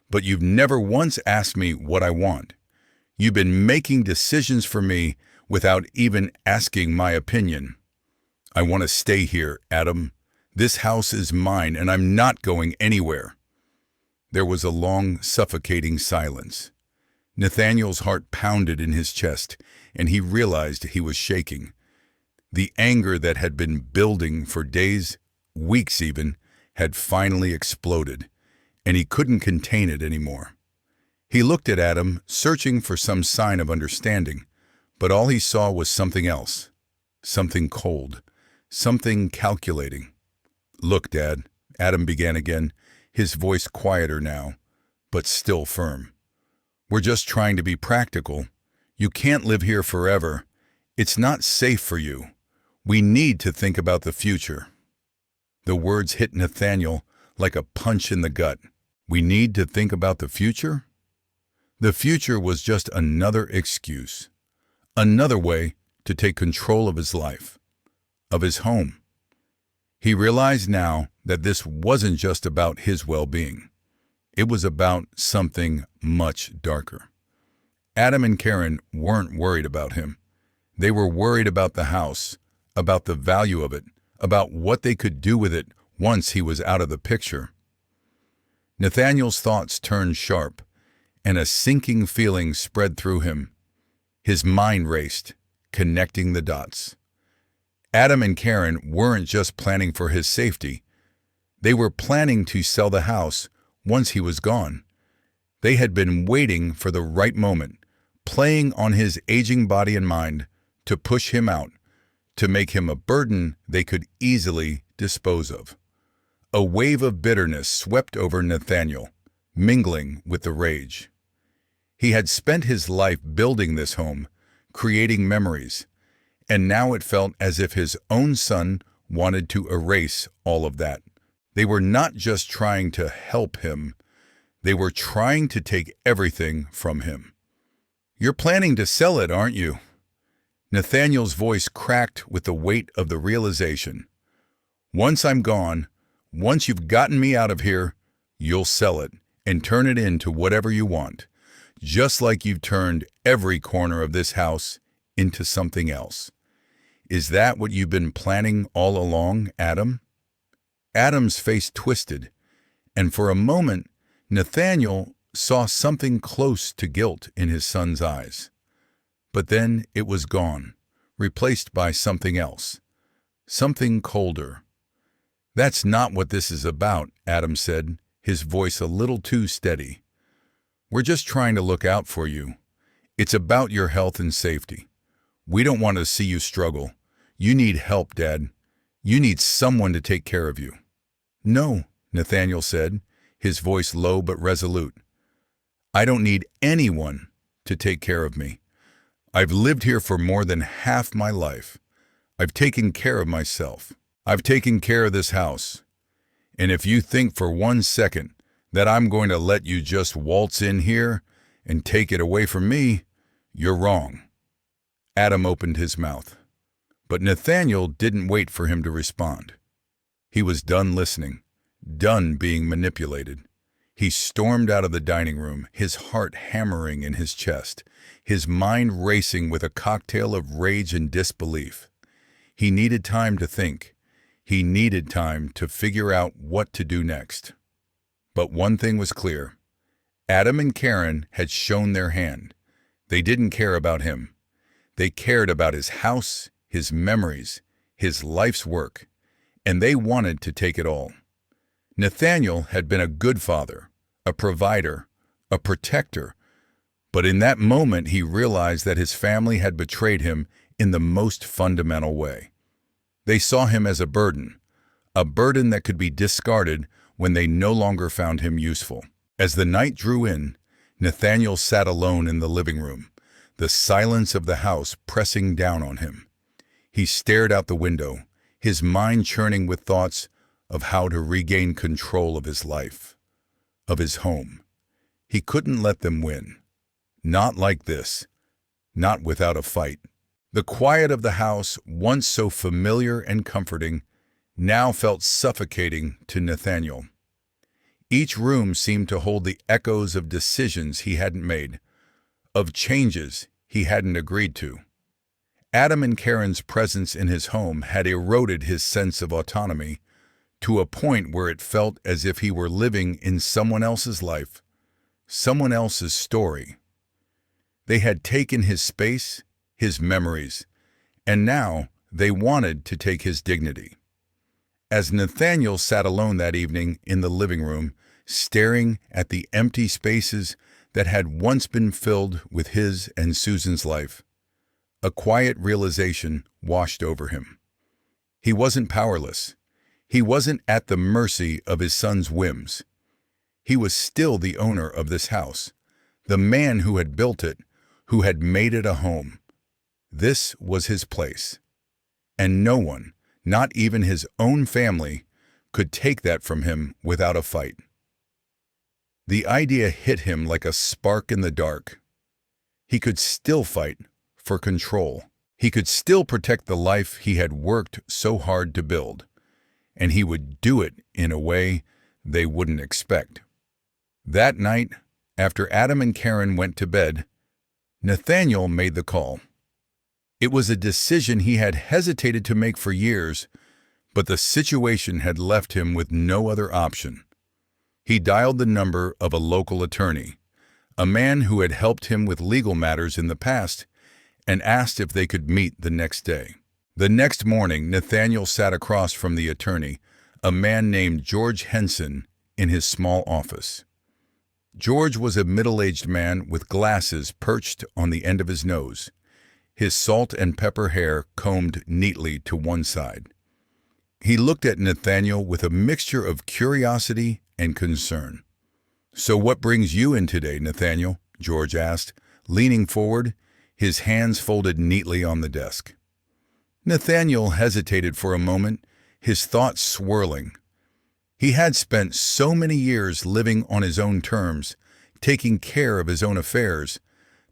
But you've never once asked me what I want. You've been making decisions for me without even asking my opinion. I want to stay here, Adam. This house is mine, and I'm not going anywhere." There was a long, suffocating silence. Nathaniel's heart pounded in his chest, and he realized he was shaking. The anger that had been building for days, weeks even, had finally exploded, and he couldn't contain it anymore. He looked at Adam, searching for some sign of understanding, but all he saw was something else, something cold, something calculating. "Look, Dad," Adam began again, his voice quieter now, but still firm. "We're just trying to be practical. You can't live here forever. It's not safe for you. We need to think about the future." The words hit Nathaniel like a punch in the gut. We need to think about the future? The future was just another excuse, another way to take control of his life, of his home. He realized now that this wasn't just about his well-being. It was about something much darker. Adam and Karen weren't worried about him. They were worried about the house, about the value of it, about what they could do with it once he was out of the picture. Nathaniel's thoughts turned sharp, and a sinking feeling spread through him. His mind raced, connecting the dots. Adam and Karen weren't just planning for his safety. They were planning to sell the house once he was gone. They had been waiting for the right moment, playing on his aging body and mind to push him out, to make him a burden they could easily dispose of. A wave of bitterness swept over Nathaniel, mingling with the rage. He had spent his life building this home, creating memories, and now it felt as if his own son wanted to erase all of that. They were not just trying to help him, they were trying to take everything from him. "You're planning to sell it, aren't you?" Nathaniel's voice cracked with the weight of the realization. "Once I'm gone, once you've gotten me out of here, you'll sell it and turn it into whatever you want, just like you've turned every corner of this house into something else. Is that what you've been planning all along, Adam?" Adam's face twisted, and for a moment, Nathaniel saw something close to guilt in his son's eyes. But then it was gone, replaced by something else, something colder. "That's not what this is about," Adam said, his voice a little too steady. "We're just trying to look out for you. It's about your health and safety. We don't want to see you struggle. You need help, Dad. You need someone to take care of you." "No," Nathaniel said, his voice low but resolute. "I don't need anyone to take care of me. I've lived here for more than half my life. I've taken care of myself. I've taken care of this house. And if you think for 1 second that I'm going to let you just waltz in here and take it away from me, you're wrong." Adam opened his mouth. But Nathaniel didn't wait for him to respond. He was done listening, done being manipulated. He stormed out of the dining room, his heart hammering in his chest, his mind racing with a cocktail of rage and disbelief. He needed time to think. He needed time to figure out what to do next. But one thing was clear. Adam and Karen had shown their hand. They didn't care about him. They cared about his house, his memories, his life's work, and they wanted to take it all. Nathaniel had been a good father, a provider, a protector, but in that moment he realized that his family had betrayed him in the most fundamental way. They saw him as a burden that could be discarded when they no longer found him useful. As the night drew in, Nathaniel sat alone in the living room, the silence of the house pressing down on him. He stared out the window, his mind churning with thoughts of how to regain control of his life, of his home. He couldn't let them win. Not like this. Not without a fight. The quiet of the house, once so familiar and comforting, now felt suffocating to Nathaniel. Each room seemed to hold the echoes of decisions he hadn't made, of changes he hadn't agreed to. Adam and Karen's presence in his home had eroded his sense of autonomy to a point where it felt as if he were living in someone else's life, someone else's story. They had taken his space, his memories, and now they wanted to take his dignity. As Nathaniel sat alone that evening in the living room, staring at the empty spaces that had once been filled with his and Susan's life, a quiet realization washed over him. He wasn't powerless. He wasn't at the mercy of his son's whims. He was still the owner of this house, the man who had built it, who had made it a home. This was his place. And no one, not even his own family, could take that from him without a fight. The idea hit him like a spark in the dark. He could still fight for control. He could still protect the life he had worked so hard to build, and he would do it in a way they wouldn't expect. That night, after Adam and Karen went to bed, Nathaniel made the call. It was a decision he had hesitated to make for years, but the situation had left him with no other option. He dialed the number of a local attorney, a man who had helped him with legal matters in the past, and asked if they could meet the next day. The next morning, Nathaniel sat across from the attorney, a man named George Henson, in his small office. George was a middle-aged man with glasses perched on the end of his nose, his salt and pepper hair combed neatly to one side. He looked at Nathaniel with a mixture of curiosity and concern. "So what brings you in today, Nathaniel?" George asked, leaning forward, his hands folded neatly on the desk. Nathaniel hesitated for a moment, his thoughts swirling. He had spent so many years living on his own terms, taking care of his own affairs,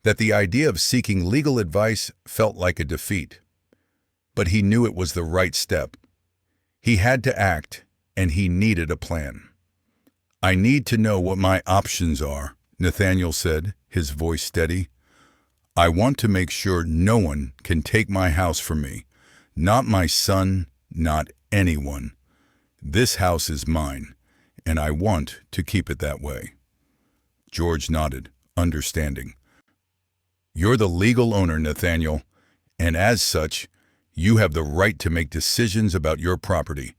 that the idea of seeking legal advice felt like a defeat. But he knew it was the right step. He had to act, and he needed a plan. "I need to know what my options are," Nathaniel said, his voice steady. "I want to make sure no one can take my house from me. Not my son, not anyone. This house is mine, and I want to keep it that way." George nodded, understanding. "You're the legal owner, Nathaniel, and as such, you have the right to make decisions about your property.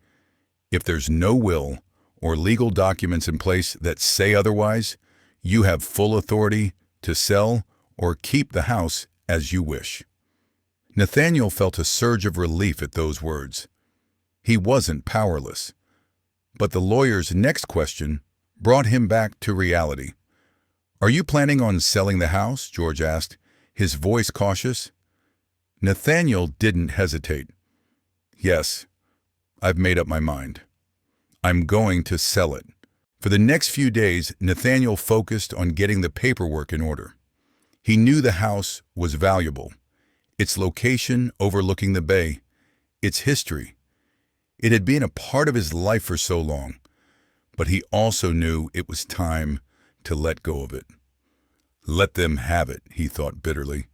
If there's no will or legal documents in place that say otherwise, you have full authority to sell or keep the house as you wish." Nathaniel felt a surge of relief at those words. He wasn't powerless. But the lawyer's next question brought him back to reality. "Are you planning on selling the house?" George asked, his voice cautious. Nathaniel didn't hesitate. "Yes, I've made up my mind. I'm going to sell it." For the next few days, Nathaniel focused on getting the paperwork in order. He knew the house was valuable. Its location overlooking the bay, its history. It had been a part of his life for so long, but he also knew it was time to let go of it. "Let them have it," he thought bitterly,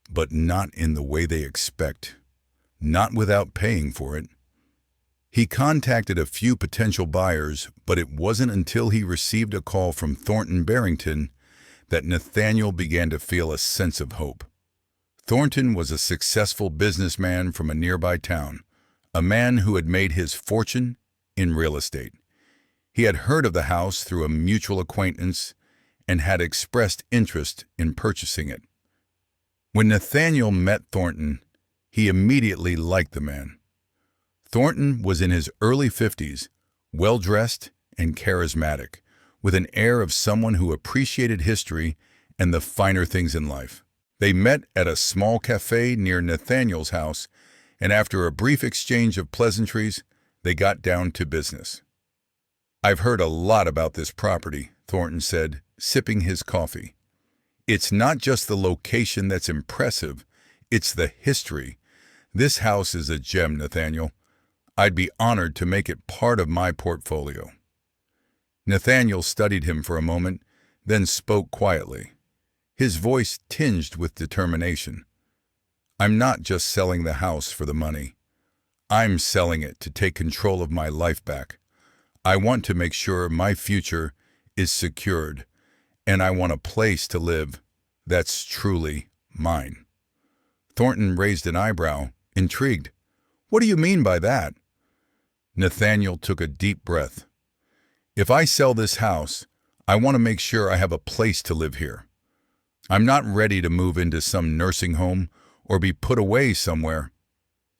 "but not in the way they expect, not without paying for it." He contacted a few potential buyers, but it wasn't until he received a call from Thornton Barington that Nathaniel began to feel a sense of hope. Thornton was a successful businessman from a nearby town, a man who had made his fortune in real estate. He had heard of the house through a mutual acquaintance and had expressed interest in purchasing it. When Nathaniel met Thornton, he immediately liked the man. Thornton was in his early 50s, well-dressed and charismatic, with an air of someone who appreciated history and the finer things in life. They met at a small cafe near Nathaniel's house, and after a brief exchange of pleasantries, they got down to business. "I've heard a lot about this property," Thornton said, sipping his coffee. "It's not just the location that's impressive, it's the history. This house is a gem, Nathaniel. I'd be honored to make it part of my portfolio." Nathaniel studied him for a moment, then spoke quietly, his voice tinged with determination. "I'm not just selling the house for the money. I'm selling it to take control of my life back. I want to make sure my future is secured, and I want a place to live that's truly mine." Thornton raised an eyebrow, intrigued. "What do you mean by that?" Nathaniel took a deep breath. "If I sell this house, I want to make sure I have a place to live here. I'm not ready to move into some nursing home or be put away somewhere.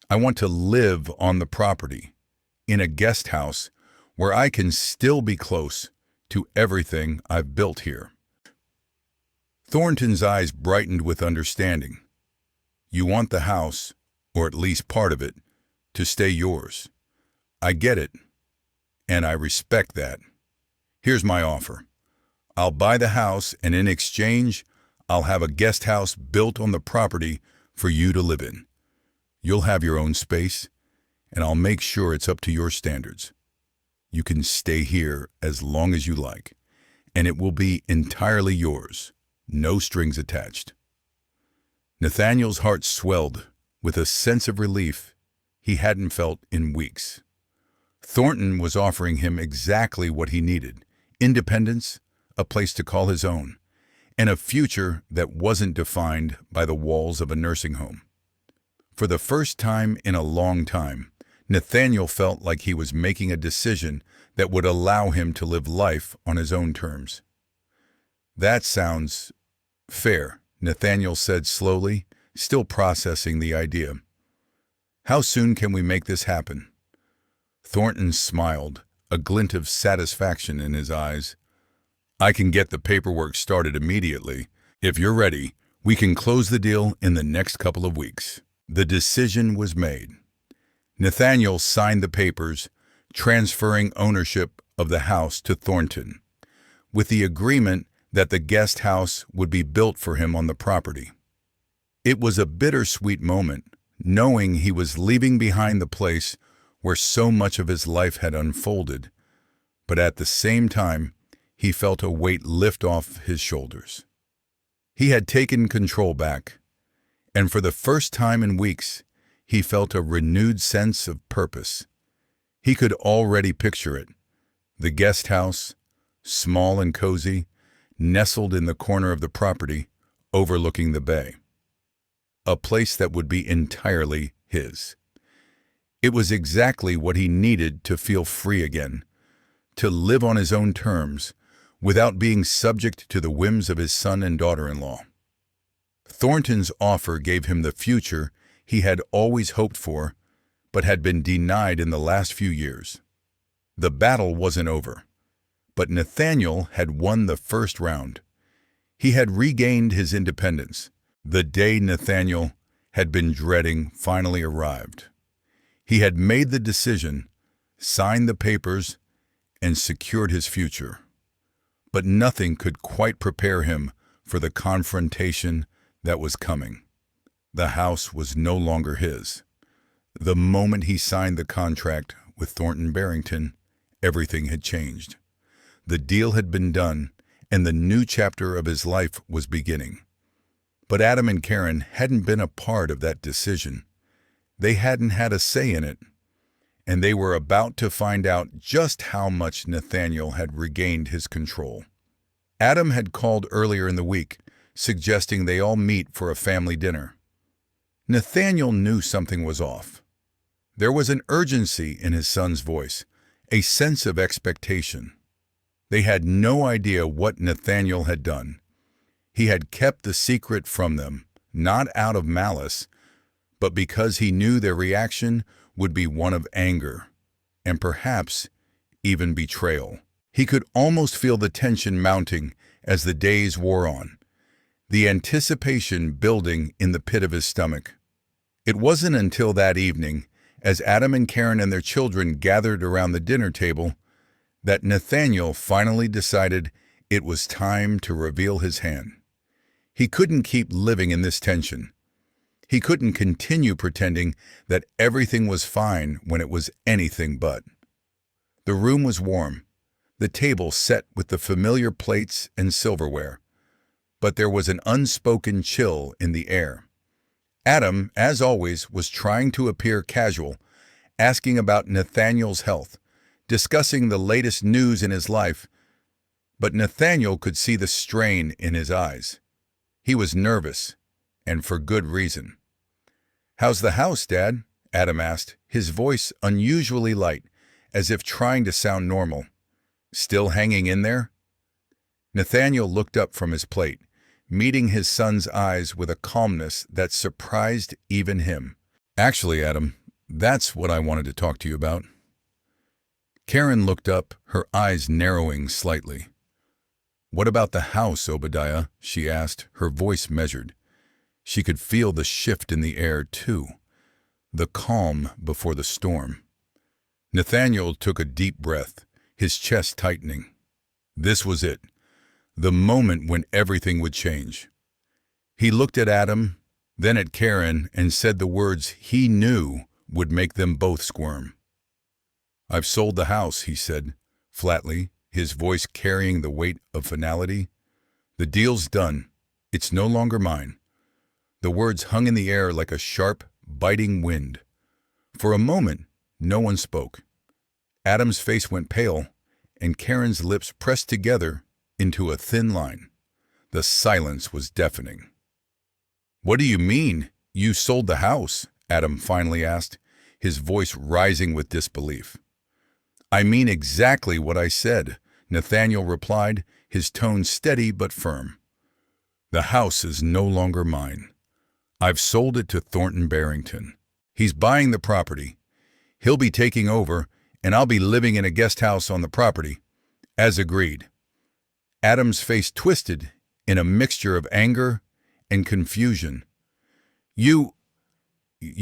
I want to live on the property, in a guest house where I can still be close to everything I've built here." Thornton's eyes brightened with understanding. "You want the house, or at least part of it, to stay yours. I get it, and I respect that. Here's my offer. I'll buy the house, and in exchange, I'll have a guest house built on the property for you to live in. You'll have your own space, and I'll make sure it's up to your standards. You can stay here as long as you like, and it will be entirely yours, no strings attached." Nathaniel's heart swelled with a sense of relief he hadn't felt in weeks. Thornton was offering him exactly what he needed: independence, a place to call his own, and a future that wasn't defined by the walls of a nursing home. For the first time in a long time, Nathaniel felt like he was making a decision that would allow him to live life on his own terms. "That sounds fair," Nathaniel said slowly, still processing the idea. "How soon can we make this happen?" Thornton smiled, a glint of satisfaction in his eyes. "I can get the paperwork started immediately. If you're ready, we can close the deal in the next couple of weeks." The decision was made. Nathaniel signed the papers, transferring ownership of the house to Thornton, with the agreement that the guest house would be built for him on the property. It was a bittersweet moment, knowing he was leaving behind the place where so much of his life had unfolded, but at the same time, he felt a weight lift off his shoulders. He had taken control back, and for the first time in weeks, he felt a renewed sense of purpose. He could already picture it: the guest house, small and cozy, nestled in the corner of the property, overlooking the bay. A place that would be entirely his. It was exactly what he needed to feel free again, to live on his own terms, without being subject to the whims of his son and daughter-in-law. Thornton's offer gave him the future he had always hoped for, but had been denied in the last few years. The battle wasn't over, but Nathaniel had won the first round. He had regained his independence. The day Nathaniel had been dreading finally arrived. He had made the decision, signed the papers, and secured his future. But nothing could quite prepare him for the confrontation that was coming. The house was no longer his. The moment he signed the contract with Thornton Barington, everything had changed. The deal had been done, and the new chapter of his life was beginning. But Adam and Karen hadn't been a part of that decision. They hadn't had a say in it, and they were about to find out just how much Nathaniel had regained his control. Adam had called earlier in the week, suggesting they all meet for a family dinner. Nathaniel knew something was off. There was an urgency in his son's voice, a sense of expectation. They had no idea what Nathaniel had done. He had kept the secret from them, not out of malice, but because he knew their reaction would be one of anger, and perhaps even betrayal. He could almost feel the tension mounting as the days wore on, the anticipation building in the pit of his stomach. It wasn't until that evening, as Adam and Karen and their children gathered around the dinner table, that Nathaniel finally decided it was time to reveal his hand. He couldn't keep living in this tension. He couldn't continue pretending that everything was fine when it was anything but. The room was warm, the table set with the familiar plates and silverware, but there was an unspoken chill in the air. Adam, as always, was trying to appear casual, asking about Nathaniel's health, discussing the latest news in his life, but Nathaniel could see the strain in his eyes. He was nervous, and for good reason. "How's the house, Dad?" Adam asked, his voice unusually light, as if trying to sound normal. "Still hanging in there?" Nathaniel looked up from his plate, meeting his son's eyes with a calmness that surprised even him. "Actually, Adam, that's what I wanted to talk to you about." Karen looked up, her eyes narrowing slightly. "What about the house, Obadiah?" she asked, her voice measured. She could feel the shift in the air, too, the calm before the storm. Nathaniel took a deep breath, his chest tightening. This was it, the moment when everything would change. He looked at Adam, then at Karen, and said the words he knew would make them both squirm. "I've sold the house," he said, flatly, his voice carrying the weight of finality. "The deal's done. It's no longer mine." The words hung in the air like a sharp, biting wind. For a moment, no one spoke. Adam's face went pale, and Karen's lips pressed together into a thin line. The silence was deafening. "What do you mean, you sold the house?" Adam finally asked, his voice rising with disbelief. "I mean exactly what I said," Nathaniel replied, his tone steady but firm. "The house is no longer mine. I've sold it to Thornton Barington. He's buying the property. He'll be taking over, and I'll be living in a guest house on the property, as agreed." Adam's face twisted in a mixture of anger and confusion. You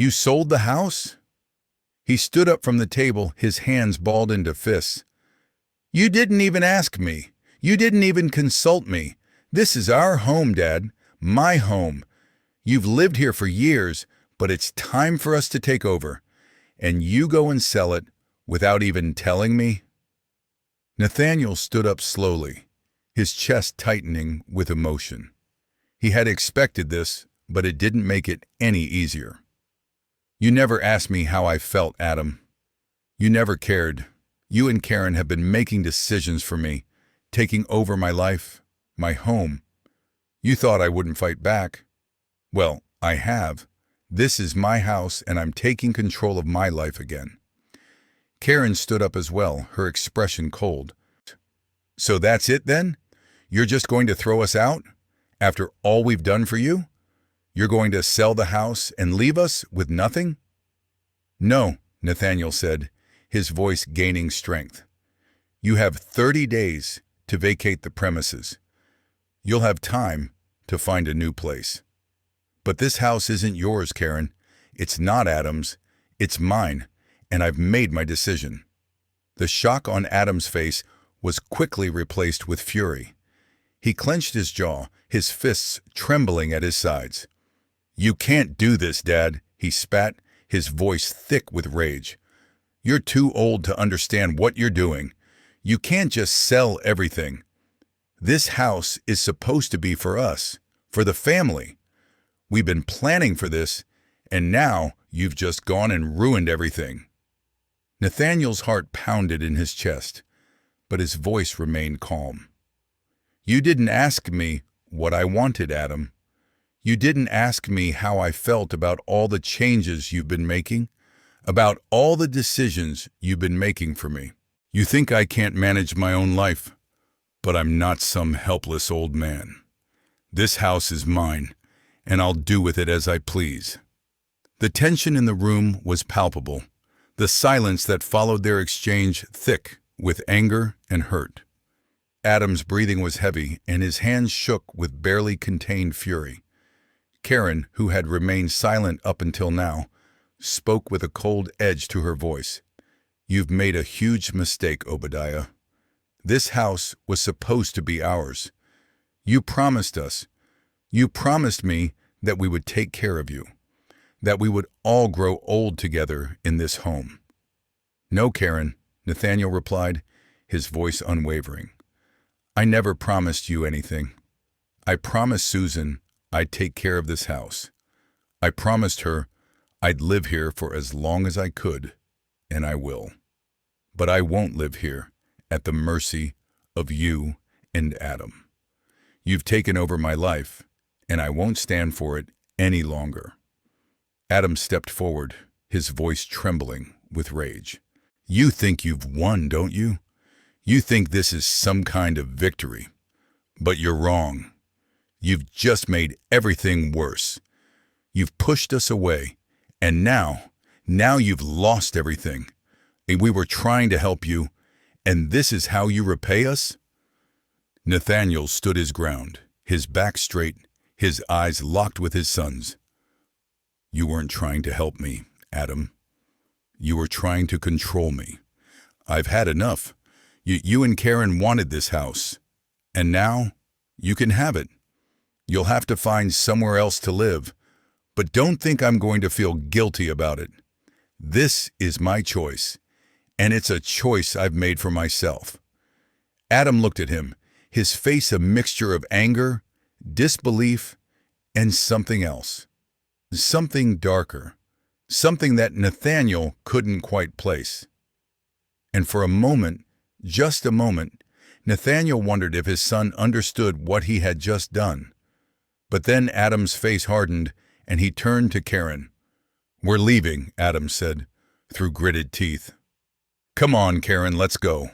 sold the house?" He stood up from the table, his hands balled into fists. "You didn't even ask me. You didn't even consult me. This is our home, Dad. My home. You've lived here for years, but it's time for us to take over. And you go and sell it without even telling me?" Nathaniel stood up slowly, his chest tightening with emotion. He had expected this, but it didn't make it any easier. "You never asked me how I felt, Adam. You never cared. You and Karen have been making decisions for me, taking over my life, my home. You thought I wouldn't fight back. Well, I have. This is my house, and I'm taking control of my life again." Karen stood up as well, her expression cold. "So that's it then? You're just going to throw us out? After all we've done for you? You're going to sell the house and leave us with nothing?" "No," Nathaniel said, his voice gaining strength. "You have 30 days to vacate the premises. You'll have time to find a new place. But this house isn't yours, Karen. It's not Adam's. It's mine, and I've made my decision." The shock on Adam's face was quickly replaced with fury. He clenched his jaw, his fists trembling at his sides. "You can't do this, Dad," he spat, his voice thick with rage. "You're too old to understand what you're doing. You can't just sell everything. This house is supposed to be for us, for the family. We've been planning for this, and now you've just gone and ruined everything." Nathaniel's heart pounded in his chest, but his voice remained calm. "You didn't ask me what I wanted, Adam. You didn't ask me how I felt about all the changes you've been making, about all the decisions you've been making for me. You think I can't manage my own life, but I'm not some helpless old man. This house is mine, and I'll do with it as I please." The tension in the room was palpable, the silence that followed their exchange thick with anger and hurt. Adam's breathing was heavy, and his hands shook with barely contained fury. Karen, who had remained silent up until now, spoke with a cold edge to her voice. "You've made a huge mistake, Obadiah. This house was supposed to be ours. You promised us. You promised me that we would take care of you, that we would all grow old together in this home." "No, Karen," Nathaniel replied, his voice unwavering. "I never promised you anything. I promised Susan I'd take care of this house. I promised her I'd live here for as long as I could, and I will. But I won't live here at the mercy of you and Adam. You've taken over my life, and I won't stand for it any longer." Adam stepped forward, his voice trembling with rage. "You think you've won, don't you? You think this is some kind of victory. But you're wrong. You've just made everything worse. You've pushed us away, and now you've lost everything. And we were trying to help you, and this is how you repay us?" Nathaniel stood his ground, his back straight, his eyes locked with his son's. "You weren't trying to help me, Adam. You were trying to control me. I've had enough. You and Karen wanted this house, and now you can have it. You'll have to find somewhere else to live, but don't think I'm going to feel guilty about it. This is my choice, and it's a choice I've made for myself." Adam looked at him, his face a mixture of anger, disbelief, and something else. Something darker. Something that Nathaniel couldn't quite place. And for a moment, just a moment, Nathaniel wondered if his son understood what he had just done. But then Adam's face hardened, and he turned to Karen. "We're leaving," Adam said, through gritted teeth. "Come on, Karen, let's go."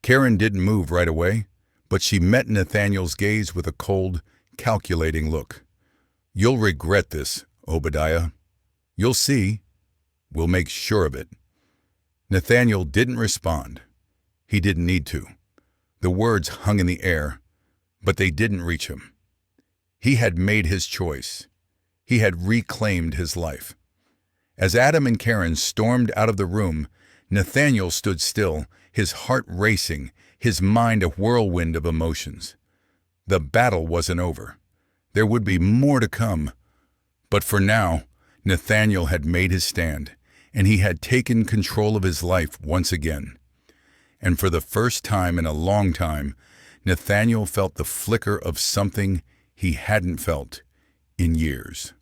Karen didn't move right away, but she met Nathaniel's gaze with a cold, calculating look. "You'll regret this, Obadiah. You'll see. We'll make sure of it." Nathaniel didn't respond. He didn't need to. The words hung in the air, but they didn't reach him. He had made his choice. He had reclaimed his life. As Adam and Karen stormed out of the room, Nathaniel stood still, his heart racing, his mind a whirlwind of emotions. The battle wasn't over. There would be more to come. But for now, Nathaniel had made his stand, and he had taken control of his life once again. And for the first time in a long time, Nathaniel felt the flicker of something he hadn't felt in years.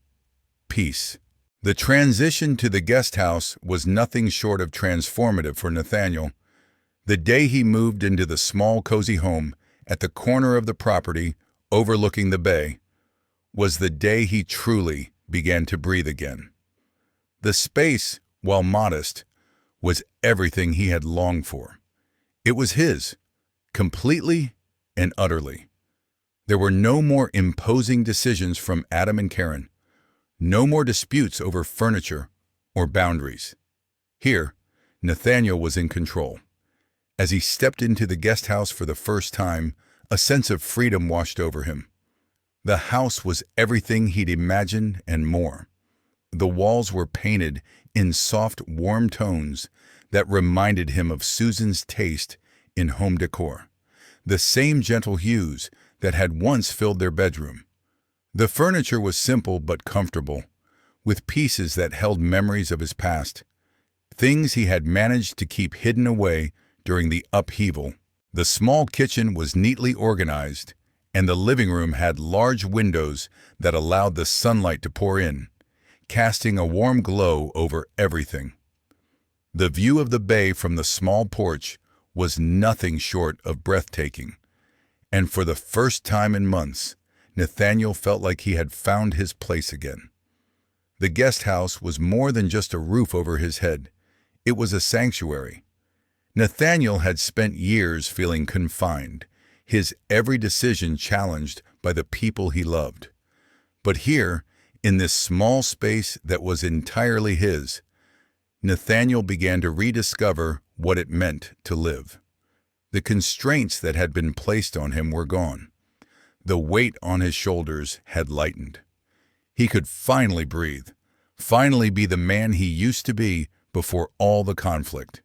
Peace. The transition to the guest house was nothing short of transformative for Nathaniel. The day he moved into the small, cozy home at the corner of the property overlooking the bay was the day he truly began to breathe again. The space, while modest, was everything he had longed for. It was his, completely and utterly. There were no more imposing decisions from Adam and Karen, no more disputes over furniture or boundaries. Here, Nathaniel was in control. As he stepped into the guest house for the first time, a sense of freedom washed over him. The house was everything he'd imagined and more. The walls were painted in soft, warm tones that reminded him of Susan's taste in home decor, the same gentle hues that had once filled their bedroom. The furniture was simple but comfortable, with pieces that held memories of his past, things he had managed to keep hidden away during the upheaval. The small kitchen was neatly organized, and the living room had large windows that allowed the sunlight to pour in, casting a warm glow over everything. The view of the bay from the small porch was nothing short of breathtaking, and for the first time in months, Nathaniel felt like he had found his place again. The guest house was more than just a roof over his head. It was a sanctuary. Nathaniel had spent years feeling confined, his every decision challenged by the people he loved. But here, in this small space that was entirely his, Nathaniel began to rediscover what it meant to live. The constraints that had been placed on him were gone. The weight on his shoulders had lightened. He could finally breathe, finally be the man he used to be before all the conflict,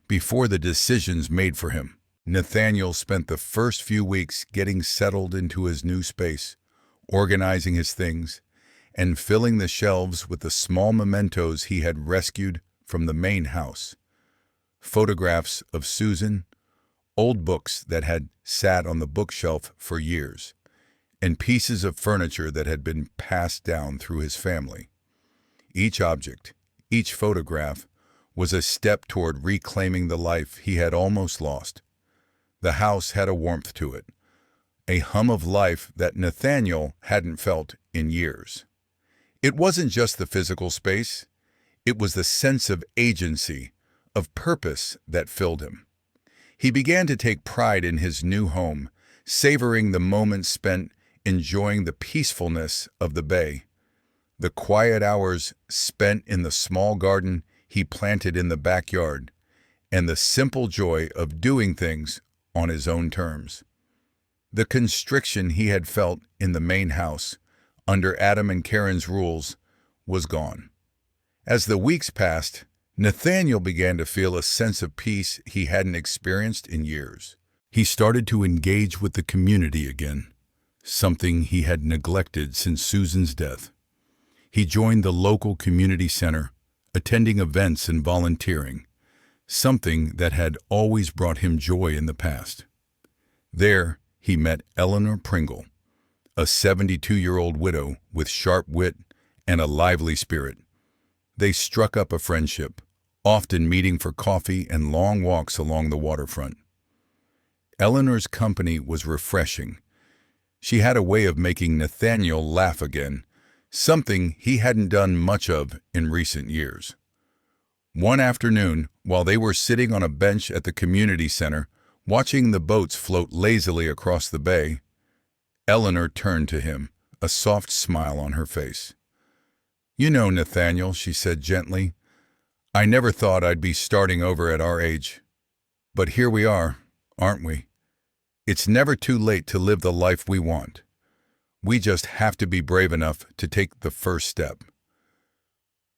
before the decisions made for him. Nathaniel spent the first few weeks getting settled into his new space, organizing his things, and filling the shelves with the small mementos he had rescued from the main house. Photographs of Susan, old books that had sat on the bookshelf for years, and pieces of furniture that had been passed down through his family. Each object, each photograph, was a step toward reclaiming the life he had almost lost. The house had a warmth to it, a hum of life that Nathaniel hadn't felt in years. It wasn't just the physical space, it was the sense of agency, of purpose that filled him. He began to take pride in his new home, savoring the moments spent enjoying the peacefulness of the bay, the quiet hours spent in the small garden he planted in the backyard, and the simple joy of doing things on his own terms. The constriction he had felt in the main house, under Adam and Karen's rules, was gone. As the weeks passed, Nathaniel began to feel a sense of peace he hadn't experienced in years. He started to engage with the community again, something he had neglected since Susan's death. He joined the local community center, attending events and volunteering, something that had always brought him joy in the past. There, he met Eleanor Pringle, a 72-year-old widow with sharp wit and a lively spirit. They struck up a friendship, often meeting for coffee and long walks along the waterfront. Eleanor's company was refreshing. She had a way of making Nathaniel laugh again, something he hadn't done much of in recent years. One afternoon, while they were sitting on a bench at the community center, watching the boats float lazily across the bay, Eleanor turned to him, a soft smile on her face. "You know, Nathaniel," she said gently, "I never thought I'd be starting over at our age. But here we are, aren't we? It's never too late to live the life we want. We just have to be brave enough to take the first step."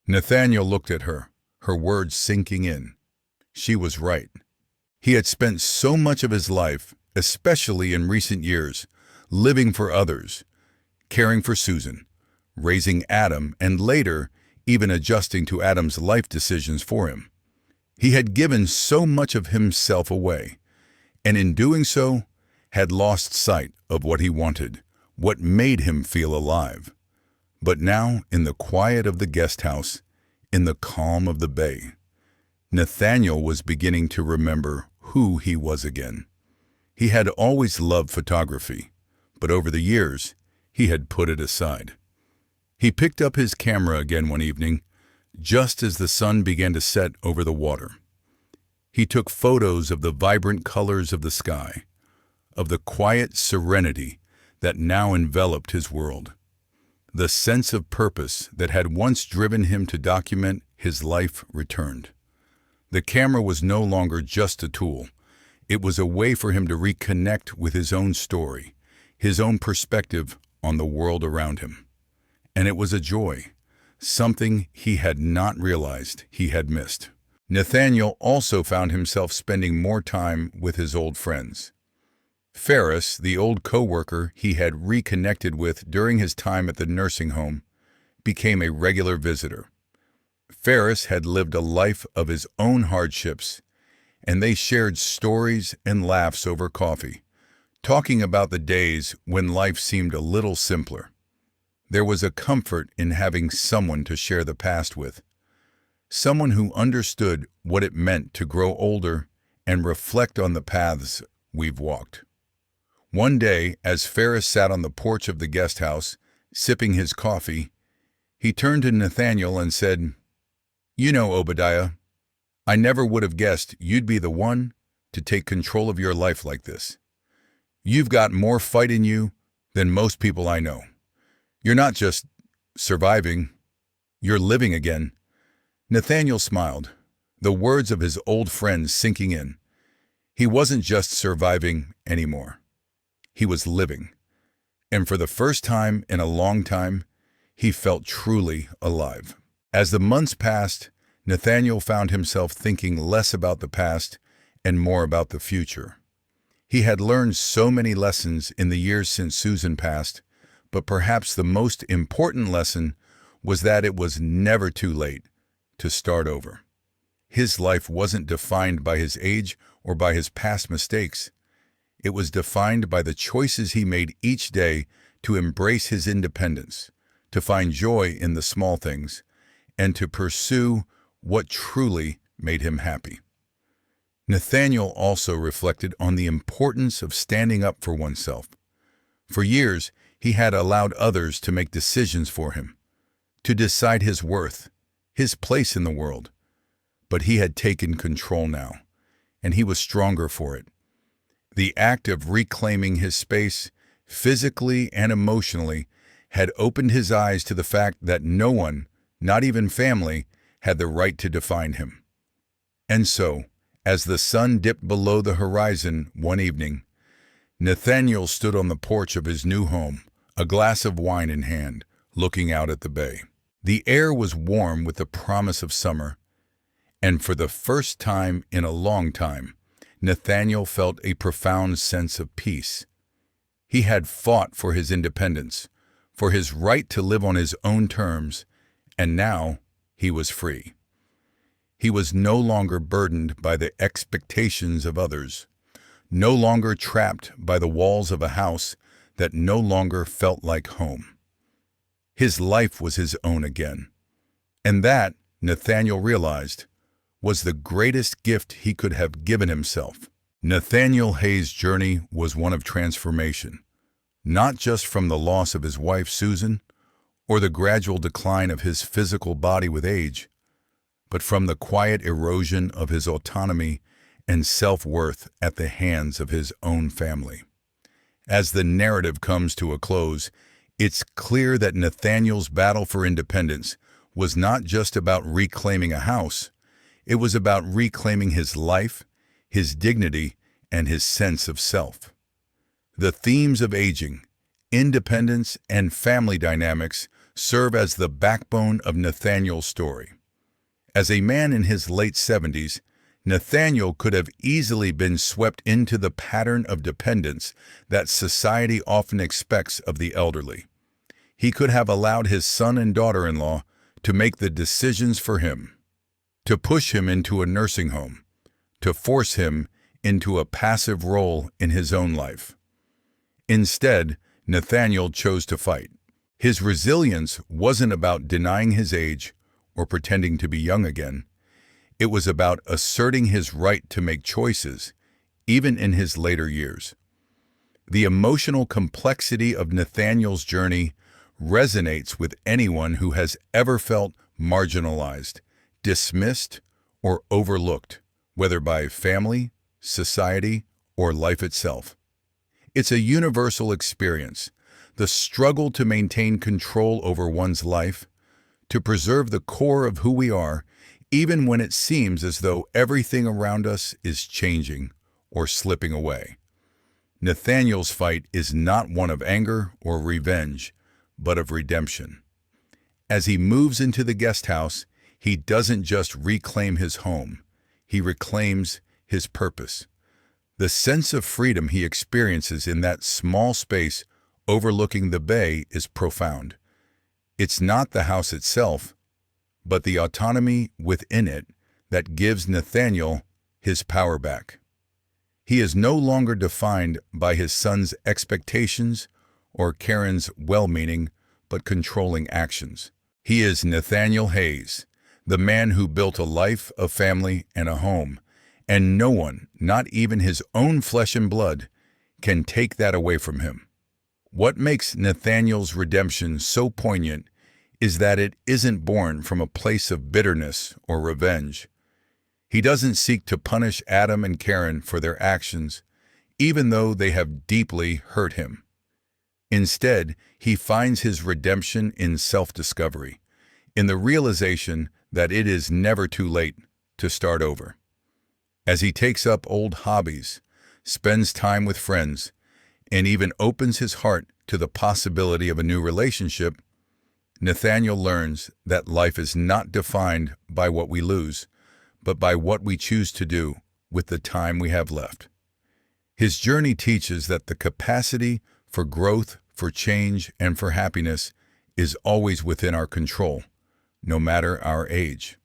Nathaniel looked at her, her words sinking in. She was right. He had spent so much of his life, especially in recent years, living for others, caring for Susan, raising Adam, and later even adjusting to Adam's life decisions for him. He had given so much of himself away, and in doing so, had lost sight of what he wanted, what made him feel alive. But now, in the quiet of the guest house, in the calm of the bay, Nathaniel was beginning to remember who he was again. He had always loved photography, but over the years, he had put it aside. He picked up his camera again one evening, just as the sun began to set over the water. He took photos of the vibrant colors of the sky, of the quiet serenity that now enveloped his world. The sense of purpose that had once driven him to document his life returned. The camera was no longer just a tool. It was a way for him to reconnect with his own story, his own perspective on the world around him. And it was a joy, something he had not realized he had missed. Nathaniel also found himself spending more time with his old friends. Ferris, the old co-worker he had reconnected with during his time at the nursing home, became a regular visitor. Ferris had lived a life of his own hardships, and they shared stories and laughs over coffee, talking about the days when life seemed a little simpler. There was a comfort in having someone to share the past with, someone who understood what it meant to grow older and reflect on the paths we've walked. One day, as Ferris sat on the porch of the guest house, sipping his coffee, he turned to Nathaniel and said, "You know, Obadiah, I never would have guessed you'd be the one to take control of your life like this. You've got more fight in you than most people I know. You're not just surviving, you're living again." Nathaniel smiled, the words of his old friend sinking in. He wasn't just surviving anymore. He was living. And for the first time in a long time, he felt truly alive. As the months passed, Nathaniel found himself thinking less about the past and more about the future. He had learned so many lessons in the years since Susan passed, but perhaps the most important lesson was that it was never too late to start over. His life wasn't defined by his age or by his past mistakes. It was defined by the choices he made each day to embrace his independence, to find joy in the small things, and to pursue what truly made him happy. Nathaniel also reflected on the importance of standing up for oneself. For years, he had allowed others to make decisions for him, to decide his worth, his place in the world. But he had taken control now, and he was stronger for it. The act of reclaiming his space, physically and emotionally, had opened his eyes to the fact that no one, not even family, had the right to define him. And so, as the sun dipped below the horizon one evening, Nathaniel stood on the porch of his new home, a glass of wine in hand, looking out at the bay. The air was warm with the promise of summer, and for the first time in a long time, Nathaniel felt a profound sense of peace. He had fought for his independence, for his right to live on his own terms, and now he was free. He was no longer burdened by the expectations of others, no longer trapped by the walls of a house that no longer felt like home. His life was his own again. And that, Nathaniel realized, was the greatest gift he could have given himself. Nathaniel Hayes' journey was one of transformation, not just from the loss of his wife Susan, or the gradual decline of his physical body with age, but from the quiet erosion of his autonomy and self-worth at the hands of his own family. As the narrative comes to a close, it's clear that Nathaniel's battle for independence was not just about reclaiming a house. It was about reclaiming his life, his dignity, and his sense of self. The themes of aging, independence, and family dynamics serve as the backbone of Nathaniel's story. As a man in his late 70s, Nathaniel could have easily been swept into the pattern of dependence that society often expects of the elderly. He could have allowed his son and daughter-in-law to make the decisions for him, to push him into a nursing home, to force him into a passive role in his own life. Instead, Nathaniel chose to fight. His resilience wasn't about denying his age or pretending to be young again. It was about asserting his right to make choices, even in his later years. The emotional complexity of Nathaniel's journey resonates with anyone who has ever felt marginalized, dismissed, or overlooked, whether by family, society, or life itself. It's a universal experience, the struggle to maintain control over one's life, to preserve the core of who we are, even when it seems as though everything around us is changing or slipping away. Nathaniel's fight is not one of anger or revenge, but of redemption. As he moves into the guest house, he doesn't just reclaim his home, he reclaims his purpose. The sense of freedom he experiences in that small space overlooking the bay is profound. It's not the house itself, but the autonomy within it that gives Nathaniel his power back. He is no longer defined by his son's expectations or Karen's well-meaning but controlling actions. He is Nathaniel Hayes, the man who built a life, a family, and a home, and no one, not even his own flesh and blood, can take that away from him. What makes Nathaniel's redemption so poignant is that it isn't born from a place of bitterness or revenge. He doesn't seek to punish Adam and Karen for their actions, even though they have deeply hurt him. Instead, he finds his redemption in self-discovery, in the realization that it is never too late to start over. As he takes up old hobbies, spends time with friends, and even opens his heart to the possibility of a new relationship, Nathaniel learns that life is not defined by what we lose, but by what we choose to do with the time we have left. His journey teaches that the capacity for growth, for change, and for happiness is always within our control, no matter our age.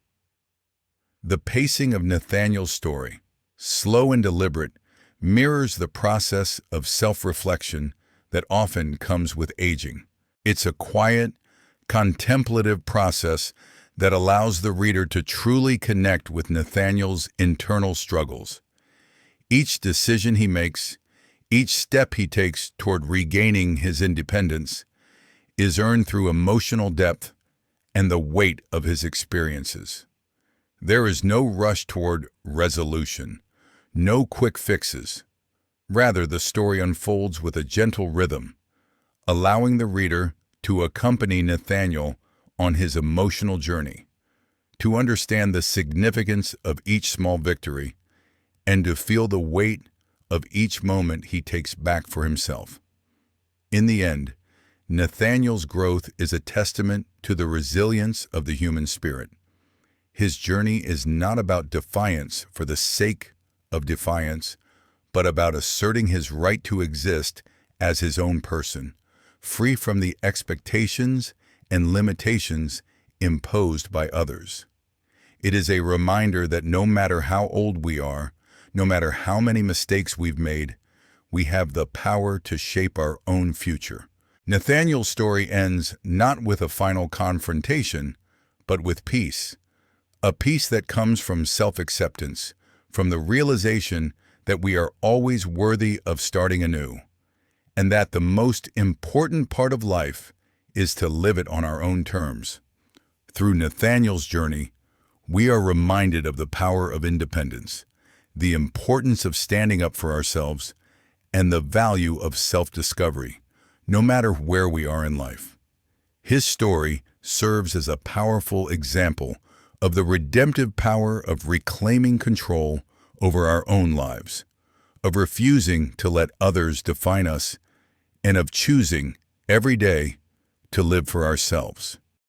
The pacing of Nathaniel's story, slow and deliberate, mirrors the process of self-reflection that often comes with aging. It's a quiet, contemplative process that allows the reader to truly connect with Nathaniel's internal struggles. Each decision he makes, each step he takes toward regaining his independence, is earned through emotional depth and the weight of his experiences. There is no rush toward resolution, no quick fixes. Rather, the story unfolds with a gentle rhythm, allowing the reader to accompany Nathaniel on his emotional journey, to understand the significance of each small victory, and to feel the weight of each moment he takes back for himself. In the end, Nathaniel's growth is a testament to the resilience of the human spirit. His journey is not about defiance for the sake of defiance, but about asserting his right to exist as his own person, free from the expectations and limitations imposed by others. It is a reminder that no matter how old we are, no matter how many mistakes we've made, we have the power to shape our own future. Nathaniel's story ends not with a final confrontation, but with peace. A peace that comes from self-acceptance, from the realization that we are always worthy of starting anew, and that the most important part of life is to live it on our own terms. Through Nathaniel's journey, we are reminded of the power of independence, the importance of standing up for ourselves, and the value of self-discovery, no matter where we are in life. His story serves as a powerful example of the redemptive power of reclaiming control over our own lives, of refusing to let others define us, and of choosing every day to live for ourselves.